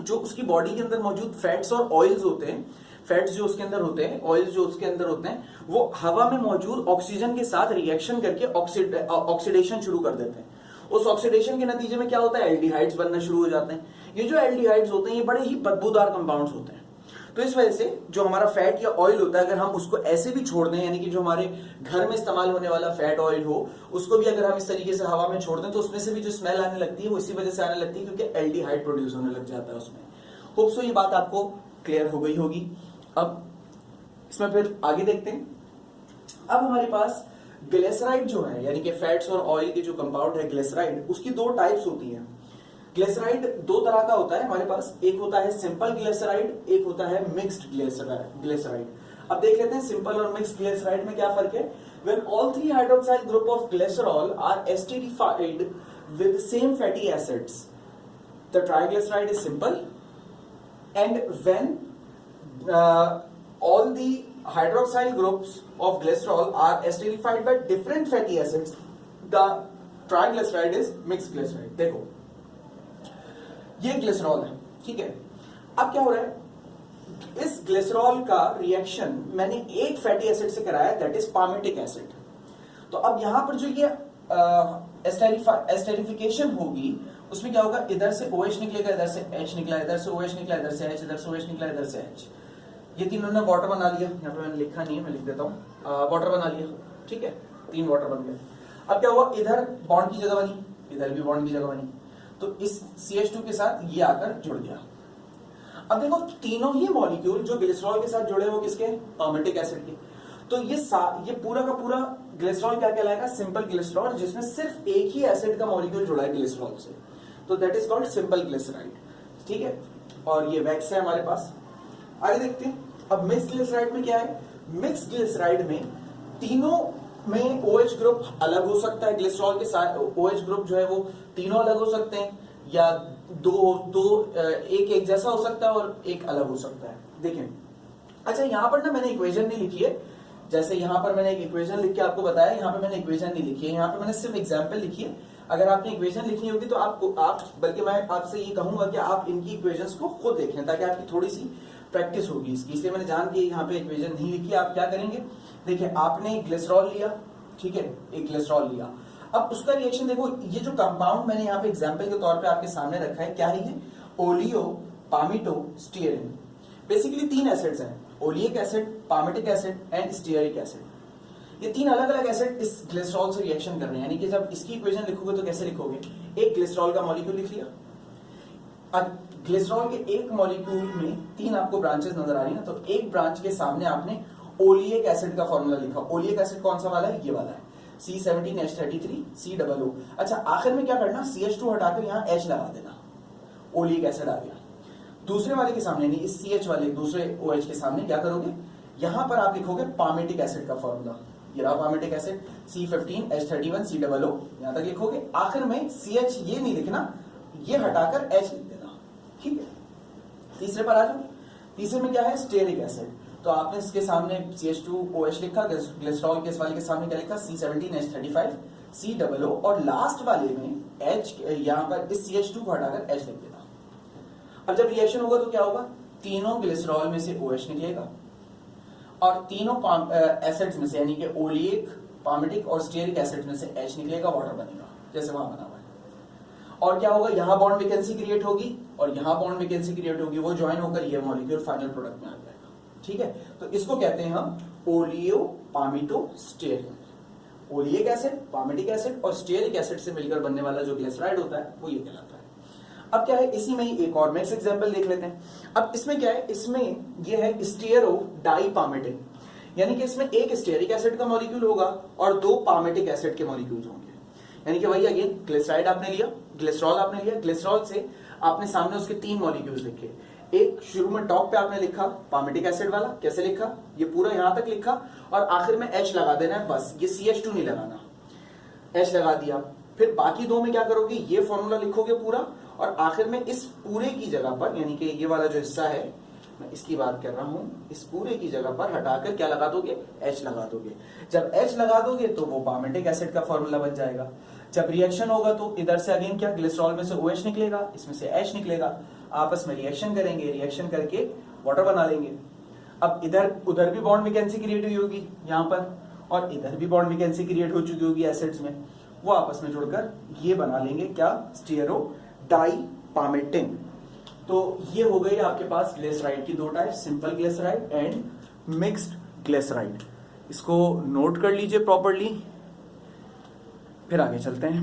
जो उसकी बॉडी के अंदर मौजूद फैट्स और ऑयल्स होते हैं, फैट्स जो उसके अंदर होते हैं, ऑयल्स जो उसके अंदर होते हैं, वो हवा में मौजूद ऑक्सीजन के साथ रिएक्शन करके ऑक्सीडेशन शुरू कर देते हैं। उस ऑक्सीडेशन के नतीजे में क्या होता है, एल्डिहाइड्स बनना शुरू हो जाते हैं। ये जो एल्डिहाइड्स होते हैं ये बड़े ही बदबूदार कंपाउंड्स होते हैं। तो इस वजह से जो हमारा फैट या ऑयल होता है, अगर हम उसको ऐसे भी छोड़ दें, यानी कि जो हमारे घर में इस्तेमाल होने वाला फैट ऑयल हो, उसको भी अगर हम इस तरीके से हवा में छोड़ दें तो उसमें से भी जो स्मेल आने लगती है वो इसी वजह से आने लगती है क्योंकि एल्डिहाइड प्रोड्यूस होने लग जाता है उसमें। होप सो ये बात आपको क्लियर हो गई होगी। अब इसमें फिर आगे देखते हैं। अब हमारे पास ग्लिसराइड जो है, यानी कि फैट्स और ऑयल के जो कंपाउंड है ग्लिसराइड, उसकी दो टाइप्स होती हैं। ग्लिसराइड दो तरह का होता है हमारे पास, एक होता है सिंपल ग्लिसराइड, एक होता है मिक्स्ड ग्लिसराइड। अब देख लेते हैं सिंपल और मिक्स्ड ग्लिसराइड में क्या फर्क है। When all three hydroxyl group of glycerol are esterified with same fatty acids, the triglyceride is simple, and when all the hydroxyl groups of glycerol are esterified by different fatty acids, the triglyceride is mixed glyceride। देखो ये glycerol है, ठीक है। अब क्या हो रहा है, इस ग्लिसरॉल का रिएक्शन मैंने एक फैटी एसिड से कराया, दैट इज पामेटिक एसिड। तो अब यहां पर जो ये एस्टेरिफिकेशन होगी, उसमें क्या होगा, इधर से OH निकलेगा, इधर से H निकला, इधर से OH निकला, इधर से H, इधर से OH निकला, इधर से H। ये तीनों ने वाटर बना लिया, यहाँ पे मैंने लिखा नहीं है, मैं लिख देता हूँ, वाटर बना लिया, ठीक है, 3 वाटर बन गए। अब क्या हुआ, इधर बॉन्ड की जगह बनी, इधर भी बॉन्ड की जगह बनी, तो इस CH2 के साथ ये आकर जुड़ गया। अब देखो तीनों ही मॉलिक्यूल जो ग्लिसरॉल के साथ जुड़े, वो किसके, पामेटिक एसिड के। तो ये पूरा का पूरा ग्लिसरॉल क्या कहलाएगा, सिंपल ग्लिसरॉल, जिसमें सिर्फ एक ही एसिड का मॉलिक्यूल जुड़ा है ग्लिसरॉल से, तो that is called simple glyceride, ठीक है। और ये वैक्स है हमारे पास। आगे देखते हैं, अब मिक्स ग्लिसराइड में क्या है, मिक्स ग्लिसराइड में तीनों में OH ग्रुप अलग हो सकता है, ग्लिसरॉल के साथ OH ग्रुप जो है वो तीनों अलग हो सकते हैं, या एक जैसा हो सकता है और एक अलग हो सकता है। देखें, अच्छा यहां पर ना मैंने इक्वेशन नहीं लिखी है, जैसे यहां पर मैंने एक इक्वेशन लिख के आपको बताया, यहां पे मैंने इक्वेशन नहीं लिखी है, यहां पे मैंने सिर्फ एग्जांपल लिखी है। अगर आपने इक्वेशन लिखनी होगी तो आप बल्कि मैं आपसे ये कहूंगा कि आप इनकी इक्वेशंस को खुद देखें, ताकि आपकी थोड़ी सी प्रैक्टिस होगी इसकी, इसलिए मैंने जान के यहाँ पे इक्वेशन नहीं लिखी। आप क्या करेंगे, देखिए आपने ग्लिसरॉल लिया, ठीक है, एक ग्लिसरॉल लिया, अब उसका रिएक्शन देखो, ये जो कंपाउंड मैंने यहाँ पे एग्जांपल के तौर पे आपके सामने रखा है, क्या है ये, oleo palmito stearin. Basically 3 acids हैं, oleic acid, palmitic acid and stearic acid. ये 3 अलग अलग एसिड इस ग्लिसरॉल से रिएक्शन कर रहे हैं, यानी कि जब इसकी इक्वेशन लिखोगे तो कैसे लिखोगे, एक ग्लिसरॉल का मॉलिक्यूल लिख लिया, अब ग्लिसरॉल के एक मॉलिक्यूल में 3 आपको ब्रांचेस नजर आ रही है ना, तो एक ब्रांच के सामने आपने ओलिक एसिड का फॉर्मूला लिखा। ओलिक एसिड कौन सा वाला है, ये वाला है, C17H33 COO। अच्छा आखिर में क्या करना, CH2 हटाकर यहाँ H लगा देना, ओलिक एसिड आ गया। दूसरे वाले के सामने नहीं, इस CH वाले दूसरे OH के सामने क्या करोगे, यहां पर आप लिखोगे पामेटिक एसिड का फॉर्मूला, ये रहा पामेटिक एसिड C15H31 COO, यहां तक लिखोगे। आखिर में CH ये नहीं लिखना, ये हटाकर H लिख देना, ठीक है। तीसरे पर आ जाओ, तीसरे में क्या है, स्टीयरिक एसिड, तो आपने इसके सामने CH2OH लिखा, ग्लिसरॉल के इस वाले के सामने क्या लिखा, C17H35 COO, और लास्ट वाले में H, यहां पर इस CH2 को हटाकर H लिख देना। अब जब रिएक्शन होगा तो क्या होगा, तीनों ग्लिसरॉल में से OH निकलेगा और तीनों एसिड्स में से, यानी कि ओलिक, पामेटिक और स्टीयरिक एसिड में से H निकलेगा, वाटर बनेगा जैसे वहां बना हुआ है। और क्या होगा, यहां बॉन्ड वैकेंसी क्रिएट होगी और यहां बॉन्ड वैकेंसी क्रिएट होगी, वो ज्वाइन होकर ये मॉलिक्यूल फाइनल प्रोडक्ट में आ जाएगा, ठीक है। तो इसको कहते हैं हम oleo palmito stearin. Oleic acid, palmitic acid और स्टीयरिक एसिड से मिलकर बनने वाला जो ग्लिसराइड होता है वो ये कहलाता है। अब क्या है, इसी में ही एक और नेक्स्ट एग्जांपल देख लेते हैं। अब इसमें क्या है, इसमें ये है स्टीयरो डाइपामेटिक, यानी कि इसमें एक स्टीयरिक एसिड का मॉलिक्यूल होगा और 2 पामेटिक एसिड के मॉलिक्यूल्स होंगे। यानी कि वही अगेन ग्लिसराइड आपने लिया, ग्लिसरॉल आपने लिया, ग्लिसरॉल से आपने सामने उसके 3 मॉलिक्यूल्स लिखे। एक शुरू में टॉप पे आपने लिखा पामेटिक एसिड वाला, कैसे लिखा, ये पूरा यहां तक लिखा और आखिर में H लगा देना है, बस ये CH2 नहीं लगाना, H लगा दिया। फिर बाकी 2 में क्या करोगे, ये फॉर्मूला लिखोगे पूरा और आखिर में इस पूरे की जगह पर, यानी कि ये वाला जो हिस्सा है, मैं इसकी बात कर रहा हूं, इस पूरे की जगह पर हटाकर क्या लगा दोगे, H लगा दोगे। जब H लगा दोगे तो वो पामेटिक एसिड का फॉर्मूला बन जाएगा। जब रिएक्शन होगा तो इधर से अगेन क्या, ग्लिसरॉल में से OH निकलेगा, इसमें से H निकलेगा, आपस में रिएक्शन करेंगे, रिएक्शन करके वाटर बना लेंगे। अब इधर उधर भी बॉन्ड वैकेंसी क्रिएट हुई होगी यहाँ पर, और इधर भी बॉन्ड वैकेंसी क्रिएट हो चुकी होगी एसिड्स में, वो आपस में जुड़कर ये बना लेंगे क्या, स्टीयरो डाइपामेटिन। तो ये हो गई आपके पास ग्लिसराइड की 2 type, simple glyceride and mixed glyceride. इसको नोट कर लीजिए प्रॉपर्ली, फिर आगे चलते हैं।